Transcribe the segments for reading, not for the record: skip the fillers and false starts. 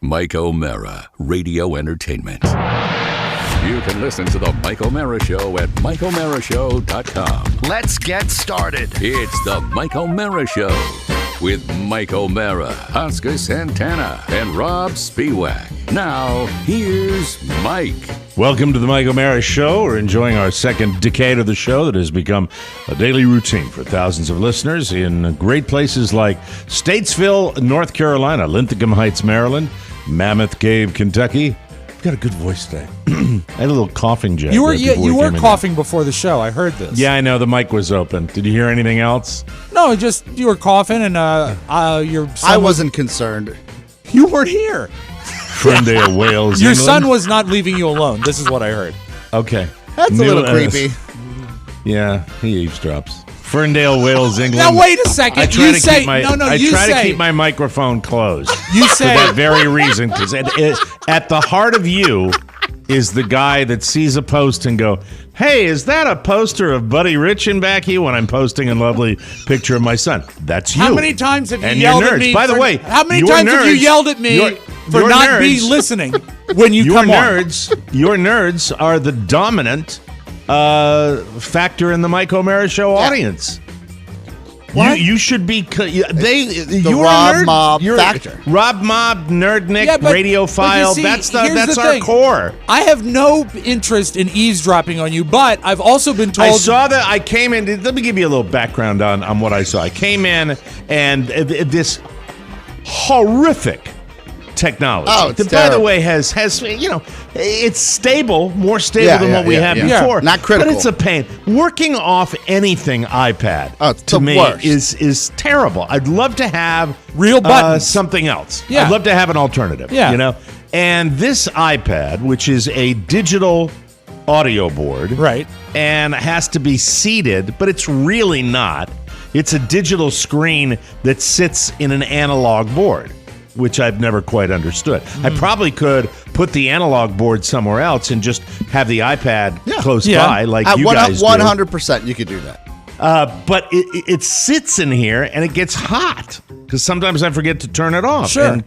Mike O'Mara, Radio Entertainment. You can listen to The Mike O'Mara Show at MikeO'MaraShow.com. Let's get started. It's The Mike O'Mara Show with Mike O'Mara, Oscar Santana, and Rob Spiewak. Now, here's Mike. Welcome to The Mike O'Mara Show. We're enjoying our second decade of the show that has become a daily routine for thousands of listeners in great places like Statesville, North Carolina, Linthicum Heights, Maryland, Mammoth Cave, Kentucky. I've got a good voice today. I had a little coughing jack. You were coughing before the show. I heard this. Yeah, I know. The mic was open. Did you hear anything else? No, just you were coughing, and your son I wasn't concerned. You weren't here. Ferndale, Wales, Your England? son was not leaving you alone. This is what I heard. Okay. That's a little creepy. Yeah, he eavesdrops. Ferndale, Wales, England. Now wait a second. I try to keep my my microphone closed. You say for that very reason, because at the heart of you is the guy that sees a post and go, "Hey, is that a poster of Buddy Rich in back here?" When I'm posting a lovely picture of my son, that's you. How many times have you and yelled nerds. at me? By the way, how many times have you yelled at me for not be listening when you come on? Your nerds are the dominant factor in the Mike O'Mara Show audience. What? You should be. The Rob Mob factor. Rob Mob, Nerdnik, Yeah, but Radiophile. you see, that's here's the our thing. core. I have no interest in eavesdropping on you, but I've also been told. I saw that. I came in. Let me give you a little background on what I saw. I came in and this horrific technology. Oh, it's that, by the way, has it's stable, more stable than what we had before. Not critical, but it's a pain. Working off anything iPad it's to the me worst. is terrible. I'd love to have real buttons, something else. Yeah. I'd love to have an alternative. Yeah. And this iPad, which is a digital audio board, right, and has to be seated, but it's really not. It's a digital screen that sits in an analog board, which I've never quite understood. I probably could put the analog board somewhere else and just have the iPad close by like you guys do. 100% you could do that. But it sits in here and it gets hot because sometimes I forget to turn it off. Sure.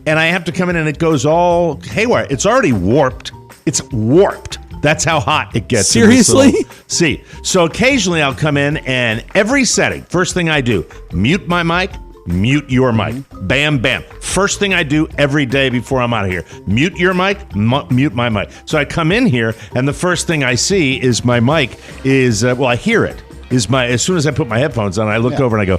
And I have to come in and it goes all haywire. It's already warped. It's warped. That's how hot it gets. Seriously? See, so occasionally I'll come in and every setting, first thing I do, mute my mic, mute your mic. Bam, bam. First thing I do every day before I'm out of here. Mute your mic, mute my mic. So I come in here, and the first thing I see is my mic is, I hear it. As soon as I put my headphones on, I look over and I go,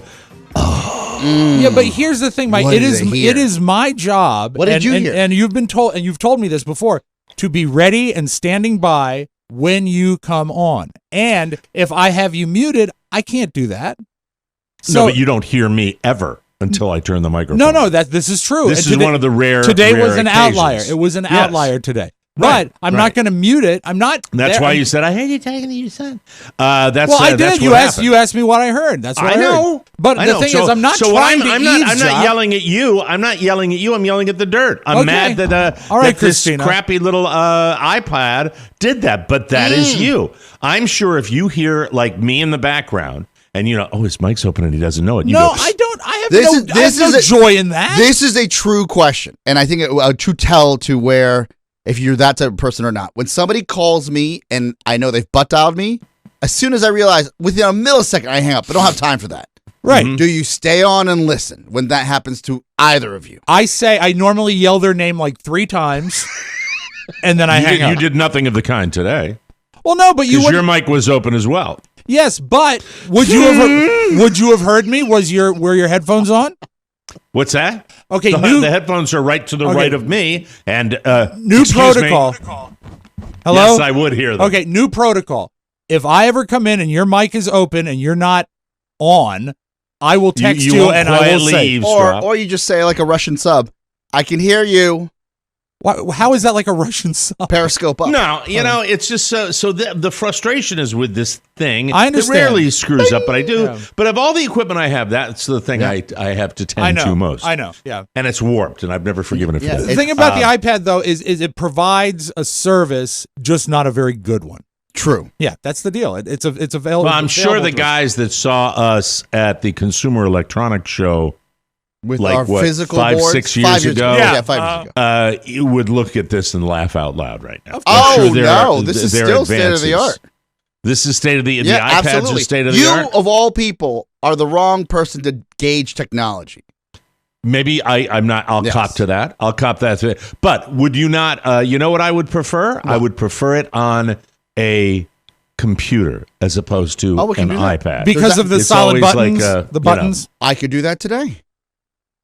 oh. Yeah, but here's the thing, Mike. What It did is they hear? it is my job. What did you hear? And you've been told, and you've told me this before, to be ready and standing by when you come on. And if I have you muted, I can't do that. No, but you don't hear me ever until I turn the microphone. No, this is true. This is one of the rare. Today rare was an occasions. outlier. It was an outlier today. Right, But I'm not going to mute it. I'm not. That's there. why you said I heard you talking to your son. I did. That's You what asked. happened. You asked me what I heard. That's what I know. heard. But the thing is, I'm not trying to eavesdrop. I'm not yelling at you. I'm not yelling at you. I'm yelling at the dirt. I'm mad that all right, that this Christina. crappy little iPad did that. But that is you. I'm sure if you hear like me in the background and his mic's open and he doesn't know it. You go, I don't. I have no joy in that. This is a true question, and I think a true tell to where if you're that type of person or not. When somebody calls me and I know they've butt dialed me, as soon as I realize, within a millisecond, I hang up. I don't have time for that. Right. Do you stay on and listen when that happens to either of you? I normally yell their name like 3 times, and then I hang up. You did nothing of the kind today. Well, no, but because your mic was open as well. Yes, but would you have heard me? Were your headphones on? What's that? Okay, the headphones are right to the right of me, and new protocol. Hello? Yes, I would hear them. Okay, new protocol. If I ever come in and your mic is open and you're not on, I will text you and I will say, or you just say like a Russian sub, I can hear you. How is that like a Russian sub? Periscope up. No, it's just so the frustration is with this thing. I understand. It rarely screws up, but I do. Yeah. But of all the equipment I have, that's the thing I have to tend to most. I know, yeah. And it's warped, and I've never forgiven it for that. The thing about the iPad, though, is it provides a service, just not a very good one. True. Yeah, that's the deal. It's available. Well, I'm sure the guys that saw us at the Consumer Electronics Show With like our what, physical 5, boards? 6 years 5 years ago. Yeah, 5 years ago. You would look at this and laugh out loud right now. This is still state of the art. This is state of the Yeah, iPads absolutely. are state of the art. You, of all people, are the wrong person to gauge technology. Maybe I'm not. I'll cop to that. I'll cop that to it. But would you not? You know what I would prefer? What? I would prefer it on a computer as opposed to an iPad because of the solid buttons. The buttons. I could do that today.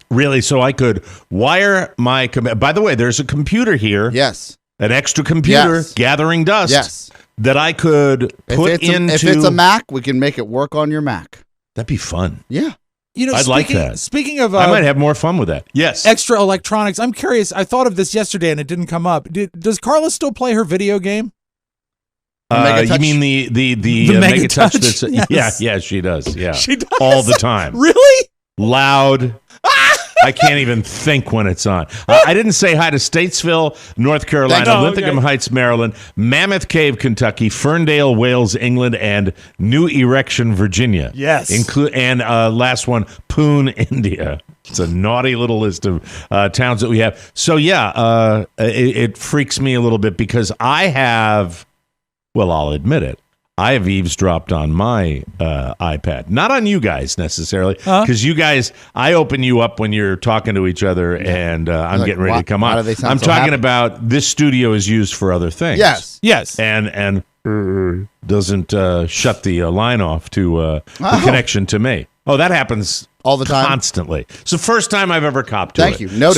Really? So I could wire my. By the way, there's a computer here. Yes. An extra computer gathering dust. Yes. That I could put into. If it's a Mac, we can make it work on your Mac. That'd be fun. Yeah. I'd like that. Speaking of, I might have more fun with that. Yes. Extra electronics. I'm curious. I thought of this yesterday and it didn't come up. Does Carla still play her video game? You mean the Mega Touch? Yeah, she does. Yeah, she does all the time. Really loud. I can't even think when it's on. I didn't say hi to Statesville, North Carolina, Linthicum Heights, Maryland, Mammoth Cave, Kentucky, Ferndale, Wales, England, and New Erection, Virginia. Yes. And last one, Pune, India. It's a naughty little list of towns that we have. So, yeah, it freaks me a little bit because I have, well, I'll admit it, I have eavesdropped on my iPad. Not on you guys necessarily, because you guys, I open you up when you're talking to each other, and I'm getting ready to come on. I'm talking about this studio is used for other things. Yes. And doesn't shut the line off to the connection to me. Oh, that happens all the time, constantly. It's the first time I've ever copped to Thank you. Noted.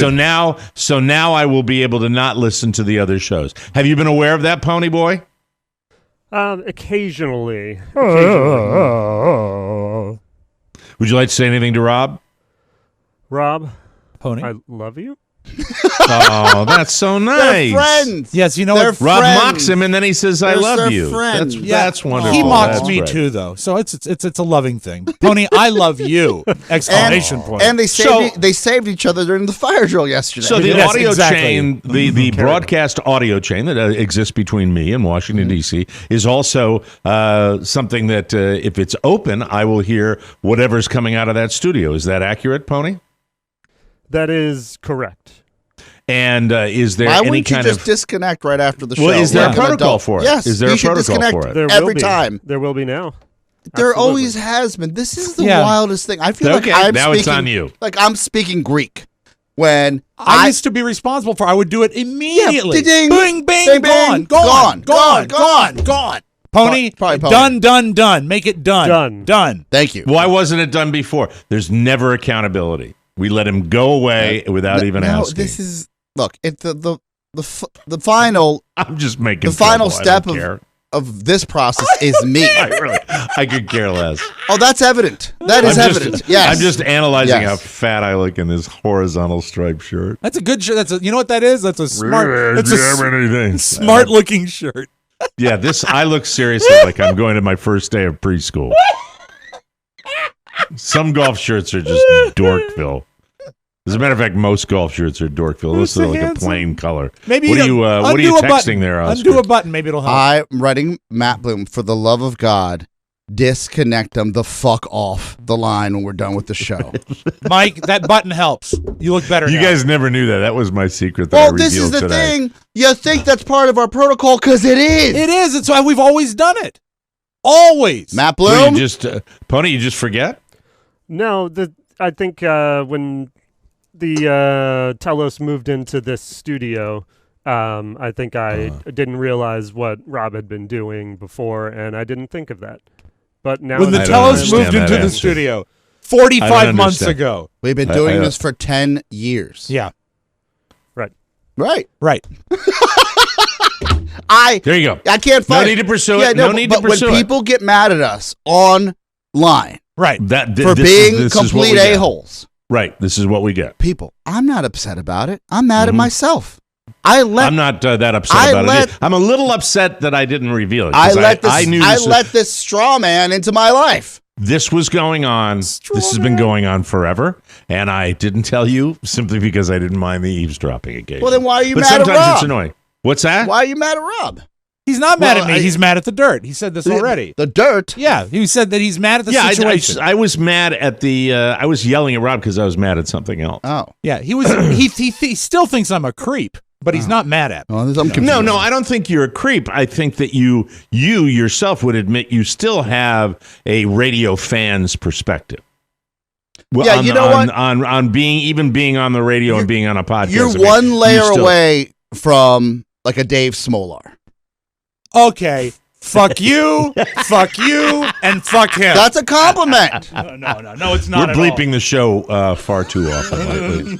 So now I will be able to not listen to the other shows. Have you been aware of that, Pony Boy? Occasionally. Would you like to say anything to Rob? Rob, Pony, I love you. Oh, that's so nice. They're friends. Yes, you know what? Rob mocks him, and then he says, "I love you." Friends. That's wonderful. He mocks that's me right. too, though. So it's a loving thing. Pony, I love you! Exclamation point. And they saved each other during the fire drill yesterday. So the Yes, audio exactly. chain, the broadcast audio chain that exists between me and Washington D.C. is also something that if it's open, I will hear whatever's coming out of that studio. Is that accurate, Pony? That is correct. And is there Why any wouldn't you kind just of disconnect right after the show? Well, is there like a protocol adult? for it? Yes. Is there you a should protocol disconnect for it? There every will be. time. There will be now. There Absolutely. always has been. This is the Yeah. wildest thing. I feel Okay, like I'm now speaking, it's on you. Like I'm speaking Greek when I used to be responsible for. I would do it immediately. Yeah, ding, bing, bing, bing, bing, gone. gone. Pony, Probably Pony. done. Make it done. Thank you. Why wasn't it done before? There's never accountability. We let him go away without even asking. This is it's the final. I'm just making the final trouble. step I don't care. of this process is me. I could care less. Oh, that's evident. That is evident. Yes. I'm just analyzing Yes. how fat I look in this horizontal striped shirt. That's a good shirt. You know what that is? That's a smart. That's a smart looking shirt. Yeah, I look seriously like I'm going to my first day of preschool. Some golf shirts are just Dorkville. As a matter of fact, most golf shirts are Dorkville. This is like a plain color. Maybe what are you texting there, Oscar? Undo a button. Maybe it'll help. I'm writing Matt Bloom, for the love of God, disconnect them the fuck off the line when we're done with the show. Mike, that button helps. You look better You now. guys never knew that. That was my secret that I Well, revealed this is the today. thing. You think that's part of our protocol because it is. It is. It's why we've always done it. Always. Matt What, Bloom. you just Pony, you just forget? No, I think when the Telos moved into this studio, I think I didn't realize what Rob had been doing before, and I didn't think of that. But now When the I don't Telos understand moved that into the answer. studio I 45 don't months understand. ago. We've been doing this for 10 years. Yeah. Right. Right. There you go. I can't find No need to pursue it. Yeah, No need to but pursue when it. people get mad at us online Right. for being complete a-holes, Right. This is what we get. people, I'm not upset about it. I'm mad at myself. I'm not that upset about it. I'm a little upset that I didn't reveal it. 'cause I knew this straw man into my life. this was going on. This has been going on forever, and I didn't tell you simply because I didn't mind the eavesdropping occasion. Well, then why are you but mad at sometimes Rob? it's annoying. What's that? Why are you mad at Rob? He's not mad Well, at me. He's mad at the dirt. He said this already. The dirt. Yeah, he said that he's mad at the situation. I was mad at the. I was yelling at Rob because I was mad at something else. Oh. Yeah, he was. he still thinks I'm a creep, but he's not mad at me. Oh, I'm confused. No, I don't think you're a creep. I think that you yourself would admit you still have a radio fan's perspective. Well, Yeah, you know what? On being on the radio and being on a podcast. You're I mean, one layer you still- away from like a Dave Smolar. Okay, fuck you, fuck you, and fuck him. That's a compliment. No, it's We're not. bleeping the show far too often lately.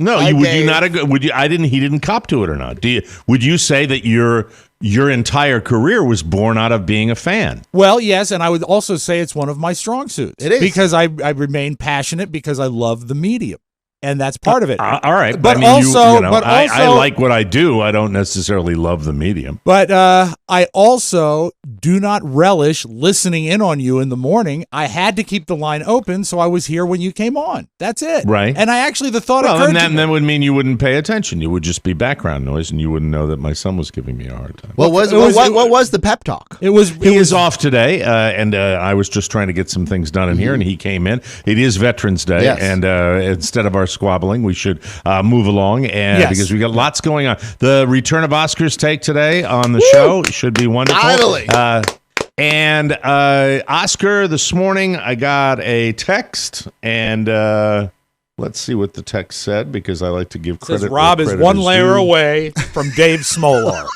No, Hi, would Dave. you not? Would you? He didn't cop to it or not? Would you say that your entire career was born out of being a fan? Well, yes, and I would also say it's one of my strong suits. It is. Because I remain passionate because I love the medium, and that's part of it. All right, But I mean, also- I also- like what I do. I don't necessarily love the medium. But I also do not relish listening in on you in the morning. I had to keep the line open, so I was here when you came on. That's it. Right. And the thought Well, occurred and to me. that would mean you wouldn't pay attention. You would just be background noise, and you wouldn't know that my son was giving me a hard time. What was the pep talk? It was. He is off today, and I was just trying to get some things done in here, and he came in. It is Veterans Day, Yes. and instead of our squabbling, we should move along, and Yes. because we got lots going on. The return of Oscar's take today on the show should be wonderful. Finally. And Oscar, this morning I got a text, and let's see what the text said, because I like to give credit. Says Rob where is credit one layer due. away from Dave Smolar.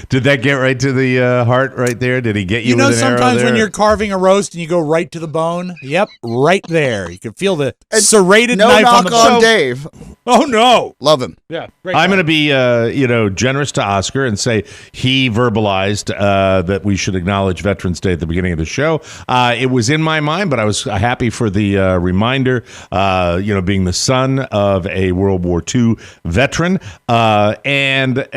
Did that get right to the heart right there? Did he get you? You know, with an arrow sometimes when there? you're carving a roast and you go right to the bone. Yep, right there. You can feel the serrated No knife on knock the on bone. Dave. Oh no! Love him. Yeah, great I'm guy. going to be, generous to Oscar and say he verbalized that we should acknowledge Veterans Day at the beginning of the show. It was in my mind, but I was happy for the reminder. Being the son of a World War II veteran, and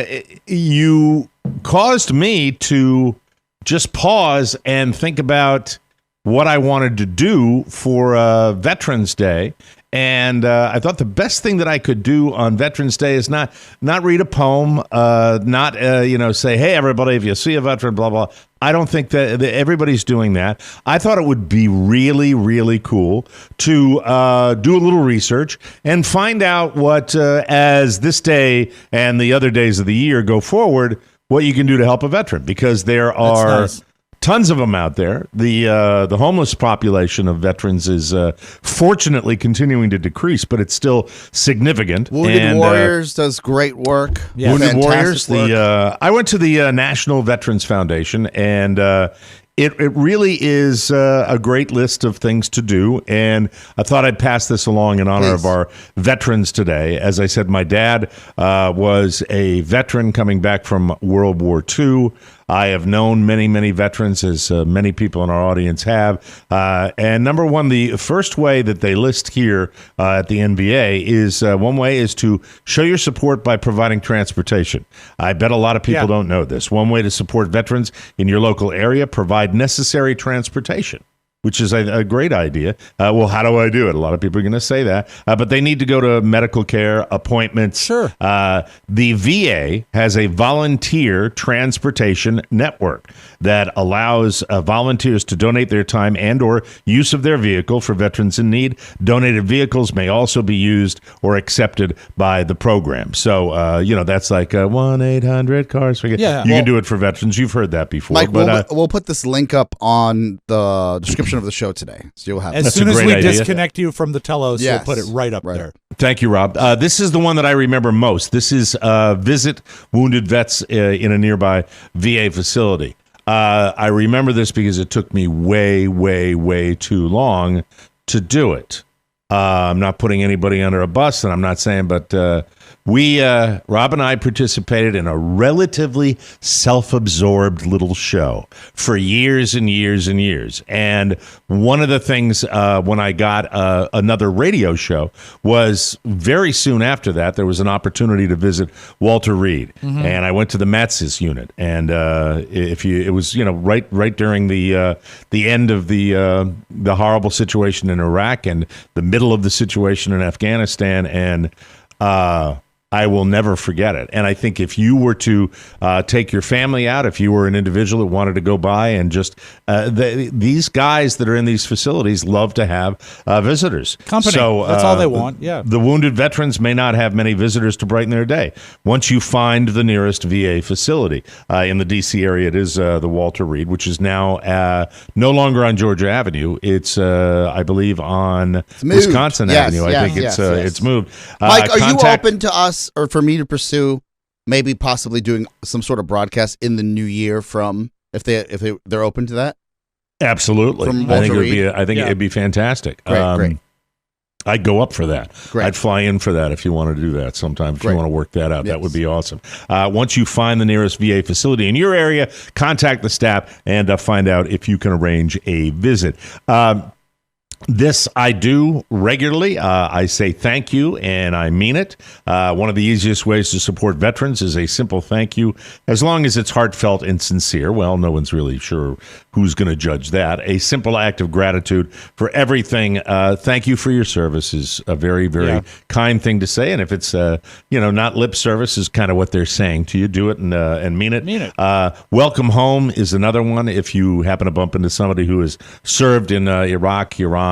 you caused me to just pause and think about what I wanted to do for Veterans Day. And I thought the best thing that I could do on Veterans Day is not read a poem, not say, hey, everybody, if you see a veteran, blah, blah. I don't think that everybody's doing that. I thought it would be really, really cool to do a little research and find out what, as this day and the other days of the year go forward, what you can do to help a veteran, because there are nice. tons of them out there. The homeless population of veterans is fortunately continuing to decrease, but it's still significant. Wounded Warriors does great work. Yeah. Wounded Fantastic Warriors. work. I went to the National Veterans Foundation, and it really is a great list of things to do. And I thought I'd pass this along in honor Please. of our veterans today. As I said, my dad was a veteran coming back from World War II. I have known many, many veterans, as many people in our audience have. And number one, the first way that they list here at the NBA is one way is to show your support by providing transportation. I bet a lot of people don't know this. One way to support veterans in your local area, provide necessary transportation, which is a great idea. Well, how do I do it? A lot of people are going to say that, but they need to go to medical care appointments. Sure. The VA has a volunteer transportation network that allows volunteers to donate their time and or use of their vehicle for veterans in need. Donated vehicles may also be used or accepted by the program. So, that's like 1-800-CARS. You can do it for veterans. You've heard that before. Mike, but we'll put this link up on the description of the show today, so you'll have As it. That's soon a as great we idea. disconnect you from the telos, Yes. we'll put it right up Right. there. Thank you, Rob. This is the one that I remember most. This is visit wounded vets in a nearby VA facility. I remember this because it took me way, way, way too long to do it. I'm not putting anybody under a bus, and I'm not saying, but Rob and I participated in a relatively self-absorbed little show for years and years and years. And one of the things when I got another radio show was very soon after that, there was an opportunity to visit Walter Reed. And I went to the Matz's unit. And it was right during the end of the horrible situation in Iraq and the middle of the situation in Afghanistan. And I will never forget it. And I think if you were to take your family out, if you were an individual that wanted to go by and just these guys that are in these facilities love to have visitors. Company. So that's all they want. Yeah. The wounded veterans may not have many visitors to brighten their day. Once you find the nearest VA facility in the D.C. area, it is the Walter Reed, which is now no longer on Georgia Avenue. It's I believe on Wisconsin Avenue. I think it's moved. Mike, are you open to us? Or for me to pursue maybe possibly doing some sort of broadcast in the new year from if they're open to that? Absolutely. I think it'd be fantastic. Great. I'd go up for that. Great. I'd fly in for that if you want to do that sometime. If you want to work that out, that would be awesome. Once you find the nearest VA facility in your area, contact the staff and find out if you can arrange a visit. This I do regularly. I say thank you, and I mean it. One of the easiest ways to support veterans is a simple thank you, as long as it's heartfelt and sincere. Well, no one's really sure who's going to judge that. A simple act of gratitude for everything. Thank you for your service is a very, very kind thing to say. And if it's not lip service, is kind of what they're saying to you. Do it and mean it. Mean it. Welcome home is another one. If you happen to bump into somebody who has served in Iraq, Iran,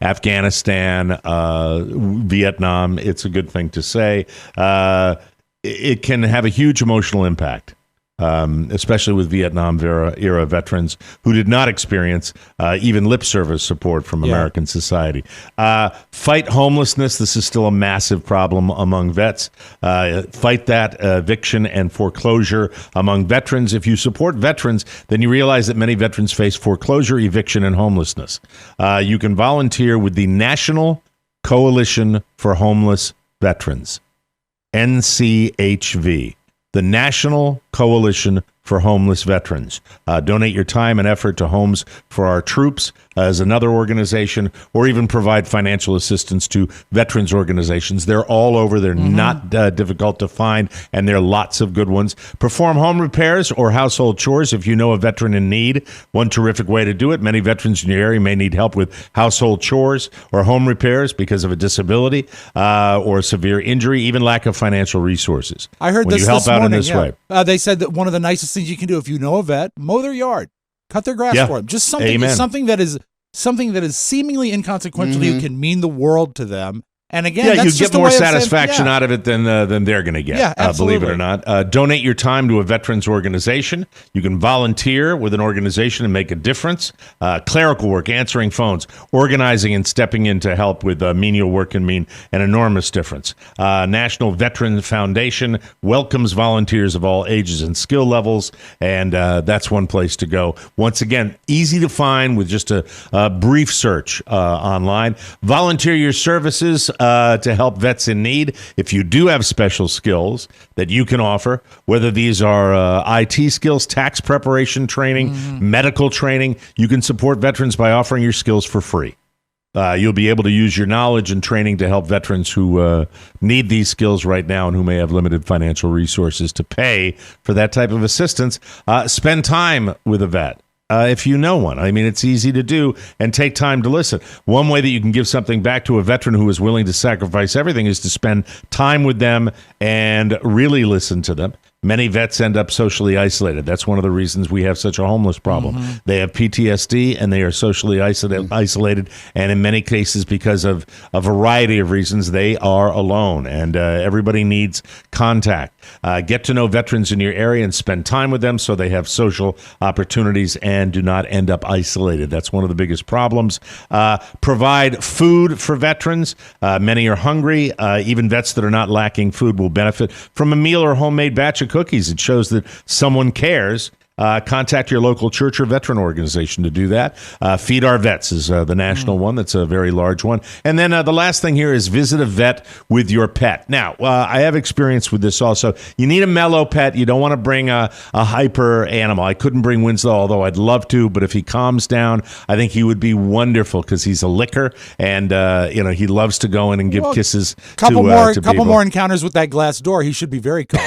Afghanistan, Vietnam, it's a good thing to say. It can have a huge emotional impact, especially with Vietnam era veterans who did not experience even lip service support from American society. Fight homelessness. This is still a massive problem among vets. Fight that eviction and foreclosure among veterans. If you support veterans, then you realize that many veterans face foreclosure, eviction, and homelessness. You can volunteer with the National Coalition for Homeless Veterans, NCHV. The National Coalition for Homeless Veterans. Donate your time and effort to Homes for Our Troops as another organization, or even provide financial assistance to veterans organizations. They're all over. They're not difficult to find, and there are lots of good ones. Perform home repairs or household chores if you know a veteran in need. One terrific way to do it. Many veterans in your area may need help with household chores or home repairs because of a disability or a severe injury, even lack of financial resources. I heard when this you help this out morning, in this way. They said that one of the nicest things you can do if you know a vet, mow their yard, cut their grass for them. Just something that is seemingly inconsequential to you can mean the world to them. And again, that's you just get more a way satisfaction of saying, out of it than they're going to get. Yeah, absolutely. Believe it or not. Donate your time to a veterans organization. You can volunteer with an organization and make a difference. Clerical work, answering phones, organizing, and stepping in to help with menial work can mean an enormous difference. National Veteran Foundation welcomes volunteers of all ages and skill levels, and that's one place to go. Once again, easy to find with just a brief search online. Volunteer your services to help vets in need. If you do have special skills that you can offer, whether these are IT skills, tax preparation training, medical training, you can support veterans by offering your skills for free. You'll be able to use your knowledge and training to help veterans who need these skills right now and who may have limited financial resources to pay for that type of assistance. Spend time with a vet. If you know one. I mean, it's easy to do, and take time to listen. One way that you can give something back to a veteran who is willing to sacrifice everything is to spend time with them and really listen to them. Many vets end up socially isolated. That's one of the reasons we have such a homeless problem. They have PTSD, and they are socially isolated, and in many cases, because of a variety of reasons, they are alone, and everybody needs contact. Get to know veterans in your area and spend time with them so they have social opportunities and do not end up isolated. That's one of the biggest problems. Provide food for veterans. Many are hungry. Even vets that are not lacking food will benefit from a meal or homemade batch of cookies. It shows that someone cares. Contact your local church or veteran organization to do that. Feed Our Vets is the national one. That's a very large one. And then the last thing here is visit a vet with your pet. Now, I have experience with this also. You need a mellow pet. You don't want to bring a hyper animal. I couldn't bring Winslow, although I'd love to. But if he calms down, I think he would be wonderful because he's a licker, and he loves to go in and give kisses. Couple to more people. encounters with that glass door. He should be very calm.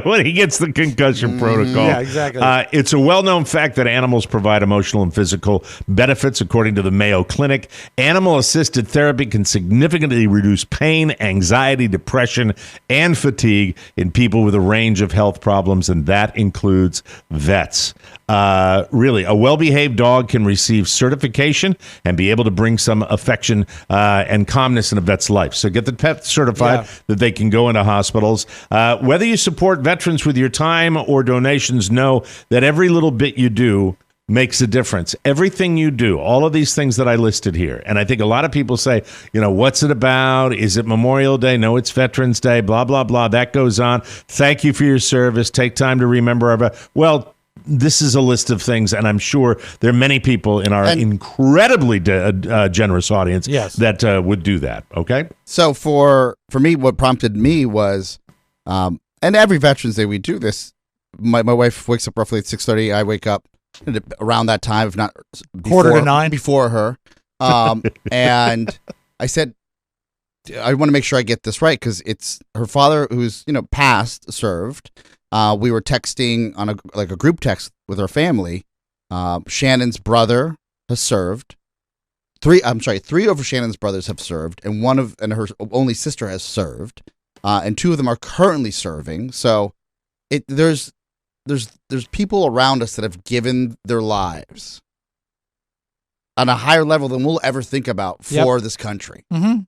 when he gets the concussion protocol. Yeah, exactly. It's a well-known fact that animals provide emotional and physical benefits. According to the Mayo Clinic, animal-assisted therapy can significantly reduce pain, anxiety, depression, and fatigue in people with a range of health problems, and that includes vets. Really, a well-behaved dog can receive certification and be able to bring some affection and calmness in a vet's life. So get the pet certified that they can go into hospitals. Whether you support veterans with your time or donations, know that every little bit you do makes a difference. Everything you do, all of these things that I listed here. And I think a lot of people say, what's it about? Is it Memorial Day? No, it's Veterans Day, blah, blah, blah. That goes on. Thank you for your service. Take time to remember our... Well, this is a list of things, and I'm sure there are many people in our incredibly generous audience that would do that, okay? So for me, what prompted me was, and every Veterans Day we do this, my wife wakes up roughly at 6:30. I wake up around that time, if not before, 8:45 before her. And I said, I want to make sure I get this right, because it's her father who's, passed, served. We were texting on a group text with our family. Shannon's brother has served. Three of Shannon's brothers have served, and her only sister has served, and two of them are currently serving. So, there's people around us that have given their lives on a higher level than we'll ever think about for this country. Mm-hmm.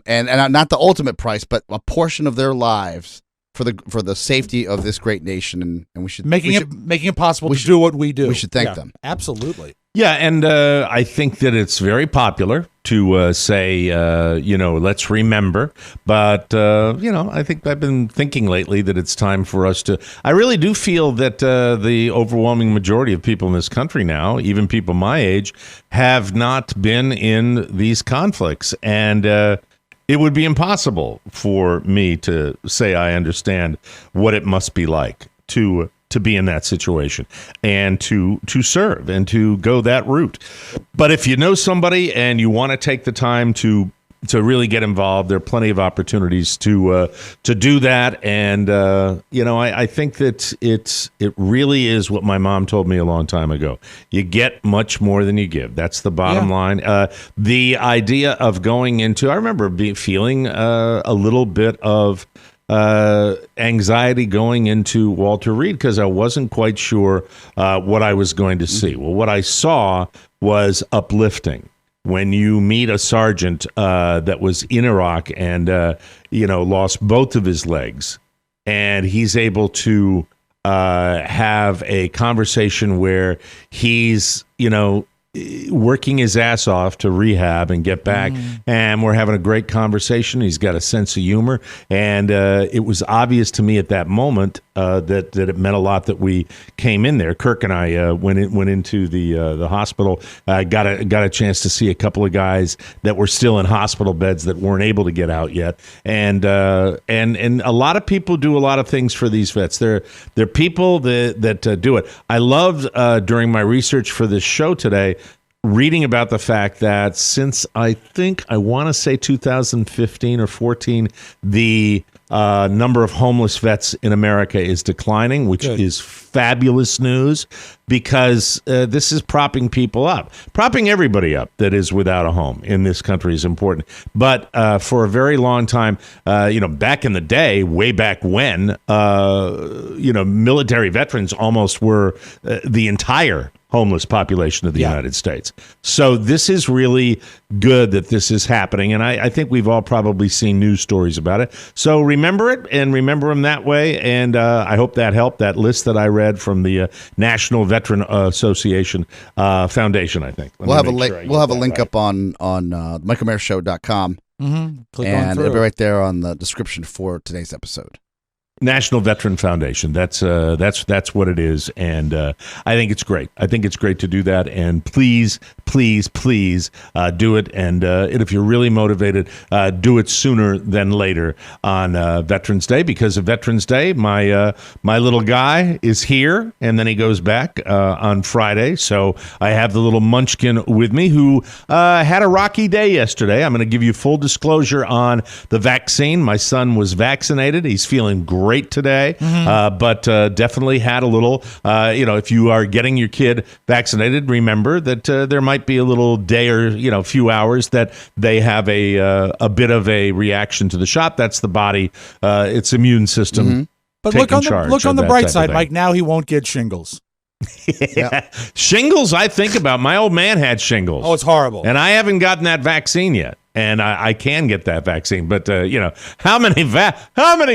And not the ultimate price, but a portion of their lives for the safety of this great nation, and we should making it possible to do what we do. We should thank them. Absolutely. Yeah, and I think that it's very popular to say, let's remember. But, I think I've been thinking lately that it's time for us to... I really do feel that the overwhelming majority of people in this country now, even people my age, have not been in these conflicts. And it would be impossible for me to say I understand what it must be like to be in that situation and to serve and to go that route. But if you know somebody and you want to take the time to really get involved, there are plenty of opportunities to do that. And I think that it really is what my mom told me a long time ago. You get much more than you give. That's the bottom line. The idea of going into, I remember feeling a little bit of anxiety going into Walter Reed because I wasn't quite sure what I was going to see. Well, what I saw was uplifting. When you meet a sergeant that was in Iraq and lost both of his legs, and he's able to have a conversation where he's working his ass off to rehab and get back, and we're having a great conversation. He's got a sense of humor, and it was obvious to me at that moment that it meant a lot that we came in there. Kirk and I went into the hospital. Got a chance to see a couple of guys that were still in hospital beds that weren't able to get out yet, and a lot of people do a lot of things for these vets. They're people that do it. I loved during my research for this show today, reading about the fact that since I want to say 2015 or 14, the number of homeless vets in America is declining, which is fabulous news because this is propping people up. Propping everybody up that is without a home in this country is important. But for a very long time, back in the day, way back when, military veterans almost were the entire homeless population of the United States. So this is really good that this is happening, and I think we've all probably seen news stories about it. So remember it, and remember them that way, and I hope that helped. That list that I read from the National Veteran Association Foundation, I think. We'll have a link up on MichaelMayorShow.com, Click and on through. it'll be right there on the description for today's episode. National Veteran Foundation. That's what it is, and I think it's great. I think it's great to do that, and please do it. And if you're really motivated, do it sooner than later on Veterans Day, because of Veterans Day, my little guy is here, and then he goes back on Friday. So I have the little munchkin with me who had a rocky day yesterday. I'm going to give you full disclosure on the vaccine. My son was vaccinated. He's feeling great. great today, but definitely had a little, if you are getting your kid vaccinated, remember that there might be a little day or, few hours that they have a bit of a reaction to the shot. That's the body, its immune system. But look on the bright side, Mike. Now he won't get shingles. Yeah. Shingles, I think about. My old man had shingles. Oh, it's horrible. And I haven't gotten that vaccine yet. And I can get that vaccine. But, how many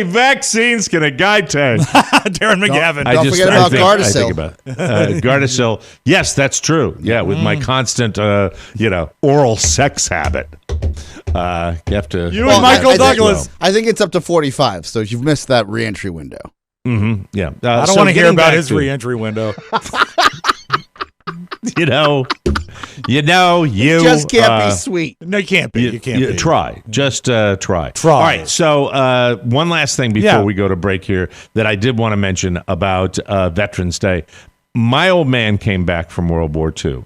vaccines can a guy take? Darren McGavin. Don't forget about Gardasil. I think about Gardasil. Yes, that's true. Yeah, with my constant, oral sex habit. You have to. You and Michael Douglas. I think it's up to 45. So you've missed that reentry window. Yeah. I don't want to hear about his reentry window. You just can't be sweet. No, you can't be. You can't be. Try. Just try. All right. So one last thing before we go to break here that I did want to mention about Veterans Day. My old man came back from World War II.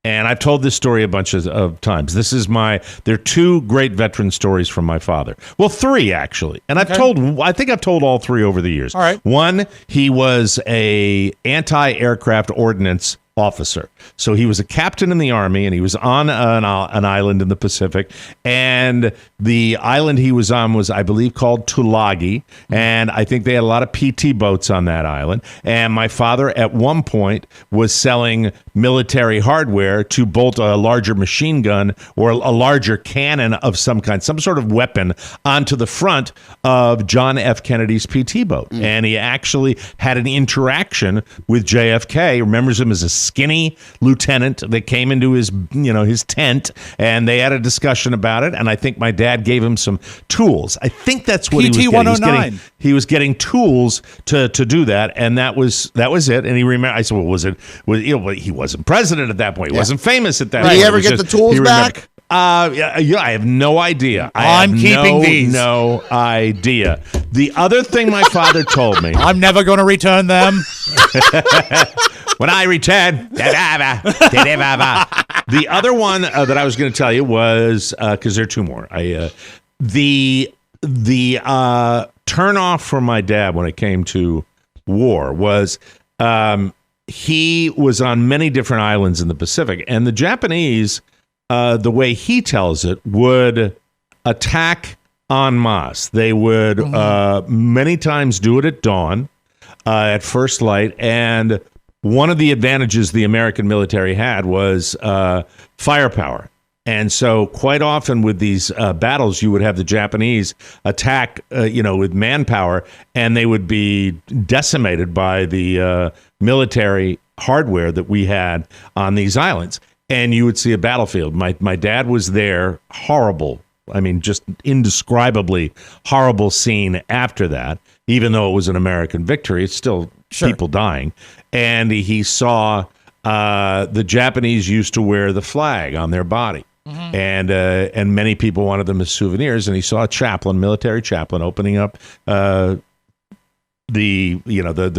And I've told this story a bunch of times. There are two great veteran stories from my father. Well, three, actually. And I think I've told all three over the years. All right. One, he was a anti-aircraft ordnance officer. So he was a captain in the Army, and he was on an island in the Pacific. And the island he was on was, I believe, called Tulagi. And I think they had a lot of PT boats on that island. And my father, at one point, was selling military hardware to bolt a larger machine gun or a larger cannon of some kind, some sort of weapon, onto the front of John F. Kennedy's PT boat. And he actually had an interaction with JFK, remembers him as a skinny lieutenant that came into his tent, and they had a discussion about it. And I think my dad gave him some tools. I think that's what PT he was getting. 109. He was getting tools to do that, and that was it. And he remembered. I said, "Well, he wasn't president at that point. He wasn't famous at that point." Did he ever get the tools back? I have no idea. I'm keeping these. No idea. The other thing my father told me. I'm never going to return them. When I return. The other one that I was going to tell you was, because there are two more. The turn off for my dad when it came to war was he was on many different islands in the Pacific, and the Japanese, the way he tells it, would attack en masse. They would many times do it at dawn, at first light, and one of the advantages the American military had was firepower. And so quite often with these battles, you would have the Japanese attack, with manpower, and they would be decimated by the military hardware that we had on these islands. And you would see a battlefield. My dad was there. Horrible. I mean, just indescribably horrible scene after that. Even though it was an American victory, it's still people dying. And he saw the Japanese used to wear the flag on their body. And many people wanted them as souvenirs. And he saw a military chaplain, opening up the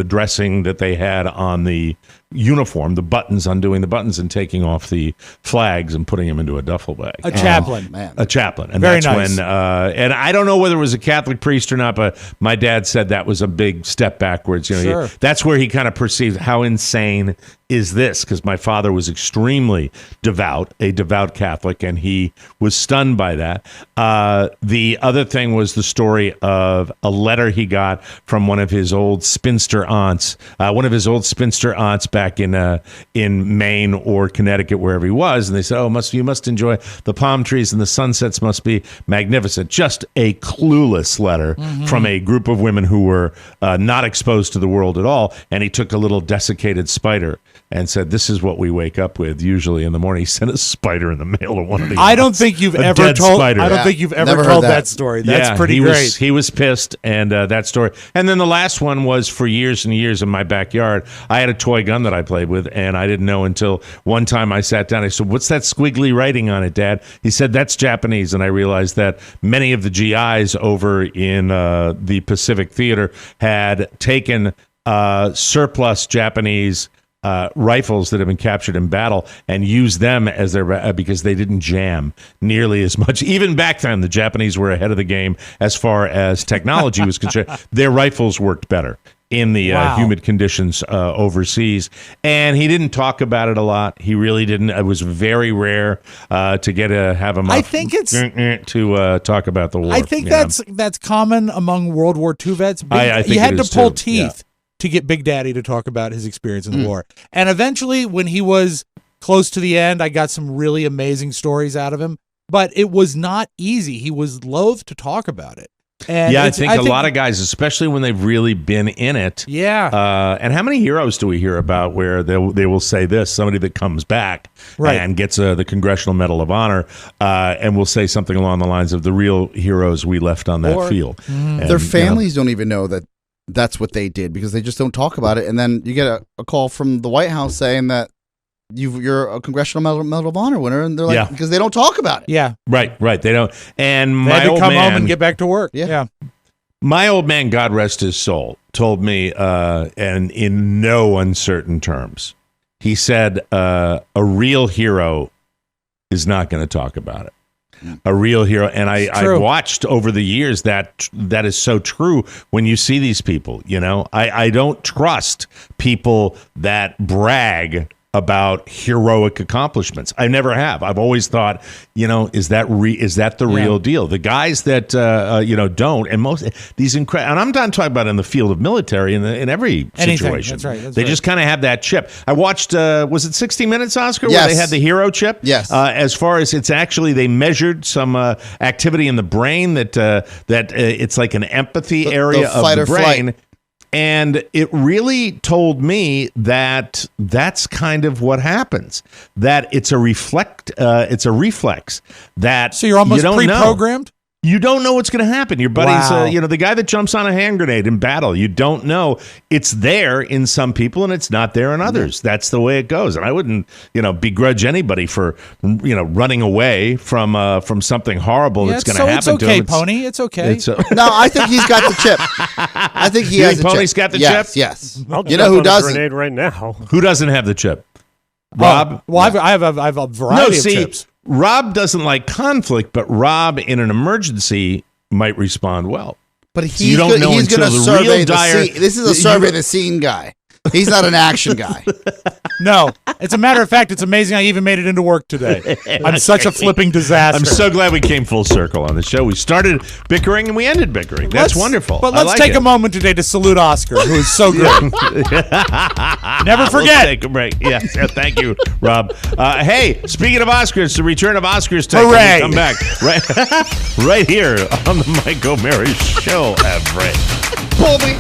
dressing that they had on the uniform, the buttons, undoing the buttons and taking off the flags and putting them into a duffel bag. A chaplain. Man. A chaplain. And Very that's nice. when, and I don't know whether it was a Catholic priest or not, but my dad said that was a big step backwards. Sure. That's where he kind of perceived how insane is this, because my father was extremely devout, a devout Catholic, and he was stunned by that. The other thing was the story of a letter he got from one of his old spinster aunts, back in Maine or Connecticut, wherever he was, and they said, you must enjoy the palm trees and the sunsets must be magnificent. Just a clueless letter from a group of women who were not exposed to the world at all, and he took a little desiccated spider and said, "This is what we wake up with usually in the morning." He sent a spider in the mail to one of the I don't think you've ever told that story. That's pretty great. He was pissed, and that story. And then the last one was, for years and years in my backyard, I had a toy gun that I played with, and I didn't know until one time I sat down. I said, "What's that squiggly writing on it, Dad?" He said, "That's Japanese." And I realized that many of the GIs over in the Pacific Theater had taken surplus Japanese rifles that have been captured in battle and use them as their because they didn't jam nearly as much. Even back then, the Japanese were ahead of the game as far as technology was concerned. Their rifles worked better in the humid conditions overseas. And he didn't talk about it a lot. He really didn't. It was very rare to have him I think it's to talk about the war. I think that's common among World War II vets. I think you had to pull too. teeth to get Big Daddy to talk about his experience in the war. And eventually, when he was close to the end, I got some really amazing stories out of him. But it was not easy. He was loath to talk about it. And I think a lot of guys, especially when they've really been in it. Yeah. And how many heroes do we hear about where they will say this? Somebody that comes back and gets the Congressional Medal of Honor and will say something along the lines of the real heroes we left on that field. And, their families don't even know that that's what they did because they just don't talk about it. And then you get a call from the White House saying that you're a Congressional Medal of Honor winner, and they're like, because they don't talk about it. Yeah, right. They don't. And they had my to old come man, home and get back to work. Yeah. My old man, God rest his soul, told me, and in no uncertain terms, he said, a real hero is not going to talk about it. A real hero, and I watched over the years that is so true. When you see these people, I don't trust people that brag about heroic accomplishments. I never have. I've always thought, is that the real deal? The guys that don't, and most these incredible. And I'm not talking about in the field of military in every situation. That's right. They just kind of have that chip. I watched. Was it 60 Minutes, Oscar? Yes. Where they had the hero chip. Yes. As far as it's actually, they measured some activity in the brain that it's like an empathy area of the brain. Flight. And it really told me that that's kind of what happens. That it's a reflex. That so you're almost pre-programmed. You don't know what's going to happen. Your buddy's, the guy that jumps on a hand grenade in battle. You don't know. It's there in some people, and it's not there in others. That's the way it goes. And I wouldn't, begrudge anybody for, running away from something horrible that's going to happen to him. Pony. It's okay. No, I think he's got the chip. I think he has the chip. Pony's got the chip? Yes. You know who doesn't? Grenade right now. Who doesn't have the chip? Rob? I have a variety of chips. Rob doesn't like conflict, but Rob, in an emergency, might respond well. But he's going to survey the scene. This is a survey the scene guy. He's not an action guy. No. As a matter of fact, it's amazing I even made it into work today. I'm such a flipping disaster. I'm so glad we came full circle on the show. We started bickering and we ended bickering. That's wonderful. But let's take a moment today to salute Oscar, who is so great. Never forget. We'll take a break. Yes. Thank you, Rob. Hey, speaking of Oscars, the return of Oscars take. Hooray. Come back right here on the Mike O'Mara Show. Pull me.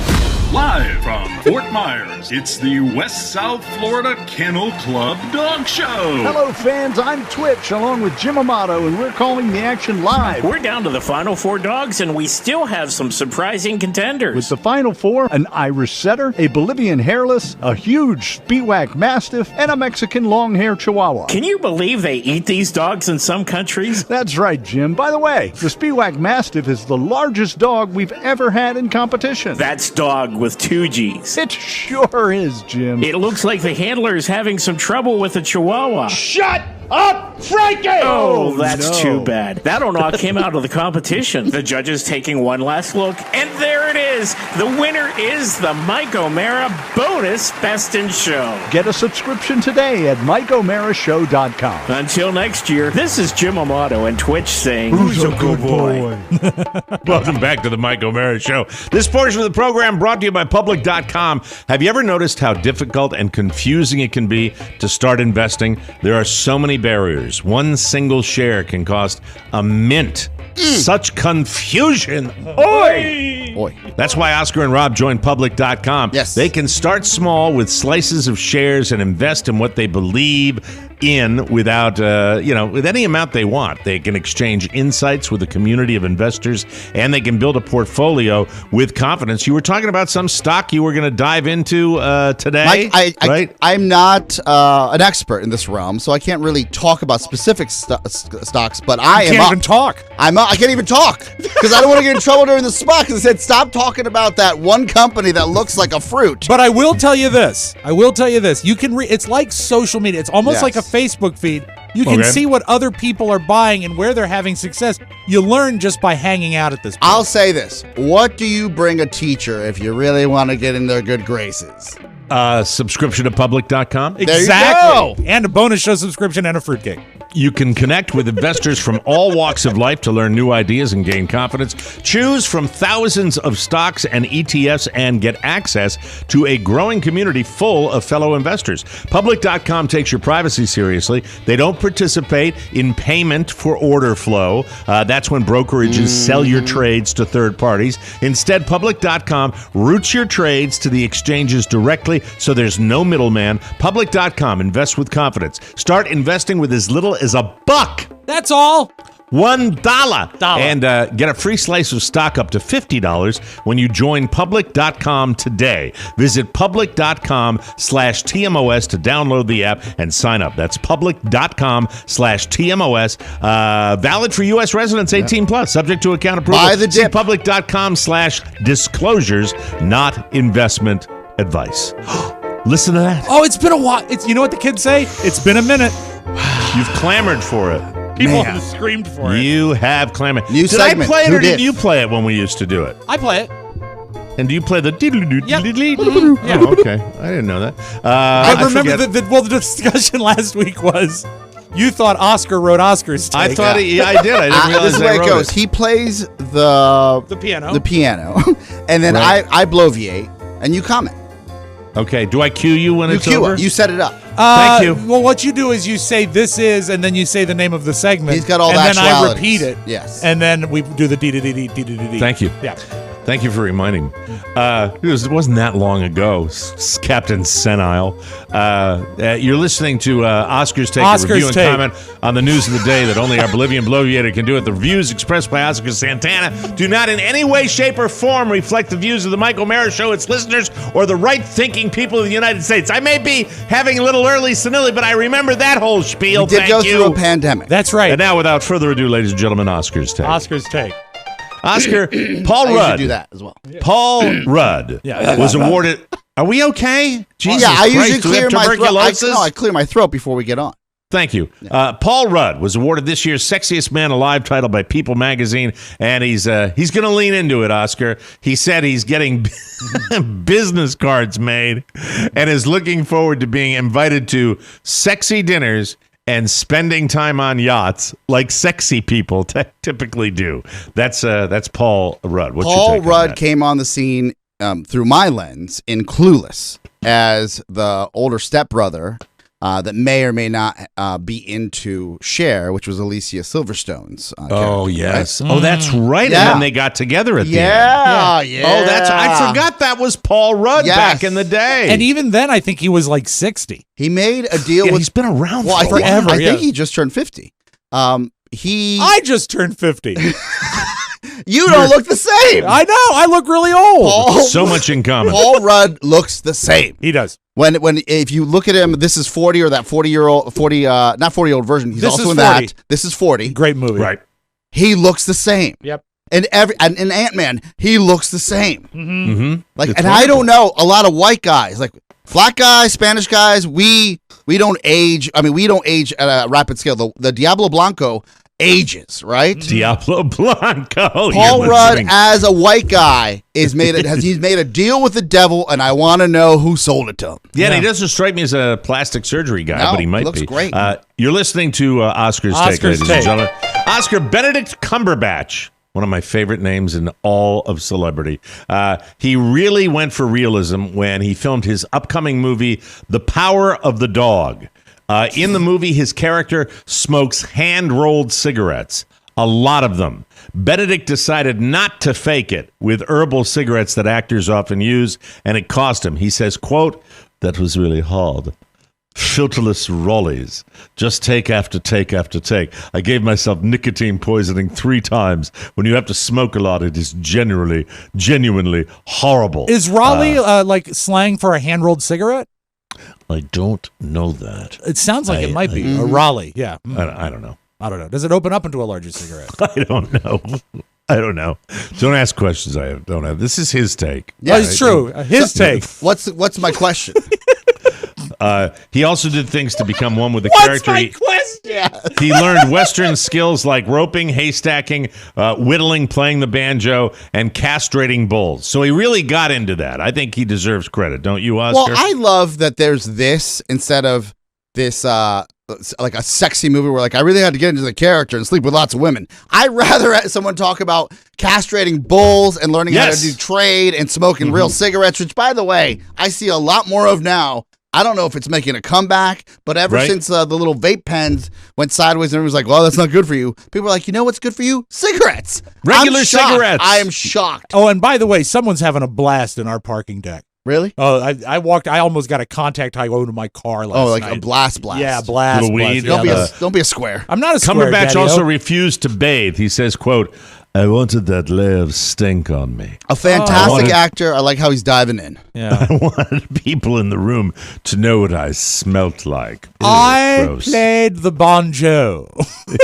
Live from Fort Myers, it's the West South Florida Kennel Club Dog Show. Hello, fans. I'm Twitch, along with Jim Amato, and we're calling the action live. We're down to the final 4 dogs, and we still have some surprising contenders. With the final 4, an Irish Setter, a Bolivian Hairless, a huge Spiewak Mastiff, and a Mexican Long-Hair Chihuahua. Can you believe they eat these dogs in some countries? That's right, Jim. By the way, the Spiewak Mastiff is the largest dog we've ever had in competition. That's dog with 2 G's. It sure is, Jim. It looks like the handler is having some trouble with the Chihuahua. Shut up, Frankie! Oh, that's too bad. That'll knock him out of the competition. The judges taking one last look, and there it is. The winner is the Mike O'Mara Bonus Best in Show. Get a subscription today at MikeO'MaraShow.com. Until next year, this is Jim Amato and Twitch saying, who's a good boy? Welcome back to the Mike O'Mara Show. This portion of the program brought to you by Public.com. Have you ever noticed how difficult and confusing it can be to start investing? There are so many barriers. One single share can cost a mint. Such confusion. Oi! That's why Oscar and Rob joined Public.com. Yes. They can start small with slices of shares and invest in what they believe in without, with any amount they want. They can exchange insights with a community of investors, and they can build a portfolio with confidence. You were talking about some stock you were going to dive into today, Mike, right? I'm not an expert in this realm, so I can't really talk about specific stocks, but I can't even talk. I can't even talk because I don't want to get in trouble during the spot because I said, stop talking about that one company that looks like a fruit. But I will tell you this. You can it's like social media. It's almost like a Facebook feed. You can see what other people are buying and where they're having success. You learn just by hanging out at this place. I'll say this. What do you bring a teacher if you really want to get in their good graces? Subscription to public.com. Exactly. And a bonus show subscription and a fruitcake. You can connect with investors from all walks of life to learn new ideas and gain confidence. Choose from thousands of stocks and ETFs and get access to a growing community full of fellow investors. Public.com takes your privacy seriously. They don't participate in payment for order flow. That's when brokerages sell your trades to third parties. Instead, Public.com routes your trades to the exchanges directly, so there's no middleman. Public.com. Invest with confidence. Start investing with as little as $1. That's all. $1. And get a free slice of stock up to $50 when you join public.com today. Visit public.com/TMOS to download the app and sign up. That's public.com/TMOS. Valid for U.S. residents 18 plus, subject to account approval. Buy the dip. See public.com/disclosures, not investment advice. Listen to that. Oh, it's been a while. You know what the kids say? It's been a minute. You've clamored for it. People have screamed for it. You have clamored. New did segment. I play it Who or did did? you play it when we used to do it? I play it. And do you play the diddle-doo? Yep. Yeah. Oh, okay. I didn't know that. I remember the discussion last week was you thought Oscar wrote Oscar's take. I thought I did. I didn't realize this is the way it goes. it. He plays the piano. The piano. And then Right. I bloviate and you comment. Okay. Do I cue you when You it's cue over? it. You set it up. Thank you. Well, what you do is you say this is, and then you say the name of the segment. He's got all and the then I actualities. repeat it. Yes. And then we do the dee-dee-dee-dee-dee-dee-dee. Thank you. Yeah. Thank you for reminding me. It wasn't that long ago, Captain Senile. You're listening to Oscar's Take, a review and comment on the news of the day that only our Bolivian Bloviator can do it. The views expressed by Oscar Santana do not in any way, shape, or form reflect the views of the Mike O'Mara Show, its listeners, or the right-thinking people of the United States. I may be having a little early senility, but I remember that whole spiel. We did go through a pandemic. That's right. And now, without further ado, ladies and gentlemen, Oscar's Take. Oscar's Take. Oscar, Paul I Rudd. usually do that as well. Paul Rudd was awarded. Are we okay? Jesus I Christ, usually do we have clear my throat. tuberculosis? I clear my throat before we get on. Thank you. Paul Rudd was awarded this year's Sexiest Man Alive title by People magazine, and he's going to lean into it, Oscar. He said he's getting business cards made and is looking forward to being invited to sexy dinners and spending time on yachts like sexy people typically do. That's Paul Rudd. What's your Paul take on Rudd that? came on the scene through my lens in Clueless as the older stepbrother that may or may not be into Cher, which was Alicia Silverstone's character, yes. right? Oh, that's right. Yeah. And then they got together at the end. Yeah. Oh, I forgot that was Paul Rudd Yes. back in the day. And even then, I think he was like 60. He made a deal yeah, with. he's been around Well, I think, forever. I Yeah. think he just turned 50. I just turned 50. You don't look the same. I know. I look really old. Paul, so much in common. Paul Rudd looks the same. He does. When if you look at him, this is 40 or that 40-year-old not 40-year-old version. He's This also is in 40. that. This is 40. Great movie. Right. He looks the same. Yep. And in Ant-Man, he looks the same. Mm-hmm. Like, It's and wonderful. I don't know a lot of white guys, like black guys, Spanish guys. We don't age. I mean, we don't age at a rapid scale. The Diablo Blanco ages, right? Diablo Blanco. Paul Rudd, as a white guy, he's made a deal with the devil, and I want to know who sold it to him. Yeah, and he doesn't strike me as a plastic surgery guy, No, but he might looks be. great. You're listening to Oscar's Take, Oscar's ladies Take. and gentlemen. Oscar Benedict Cumberbatch, one of my favorite names in all of celebrity. He really went for realism when he filmed his upcoming movie, The Power of the Dog. In the movie, his character smokes hand-rolled cigarettes, a lot of them. Benedict decided not to fake it with herbal cigarettes that actors often use, and it cost him. He says, quote, "That was really hard. filterless rollies. Just take after take after take. I gave myself nicotine poisoning 3 times. When you have to smoke a lot, it is genuinely horrible. Is Raleigh like slang for a hand-rolled cigarette? I don't know that. It sounds like it might be. A Raleigh, yeah. I don't know. I don't know. Does it open up into a larger cigarette? I don't know. Don't ask questions I don't have. This is his take. Yeah, it's true. His take. What's my question? He also did things to become one with the What's character. my question? He learned Western skills like roping, haystacking, whittling, playing the banjo, and castrating bulls. So he really got into that. I think he deserves credit, don't you, Oscar? Well, I love that there's this instead of this like a sexy movie where like I really had to get into the character and sleep with lots of women. I'd rather have someone talk about castrating bulls and learning how to do trade and smoking real cigarettes, which, by the way, I see a lot more of now. I don't know if it's making a comeback, but ever since the little vape pens went sideways and everyone's like, well, that's not good for you. People are like, you know what's good for you? Cigarettes. Regular cigarettes. I am shocked. Oh, and by the way, someone's having a blast in our parking deck. Really? Oh, I almost got a contact high over to my car last night. A blast. Yeah, blast. Little weed. Don't be a square. I'm not a square, Cumberbatch Daddy-o. also refused to bathe. He says, quote, I wanted that layer of stink on me. A fantastic actor. I like how he's diving in. Yeah. I wanted people in the room to know what I smelt like. Ew, I gross. played the banjo.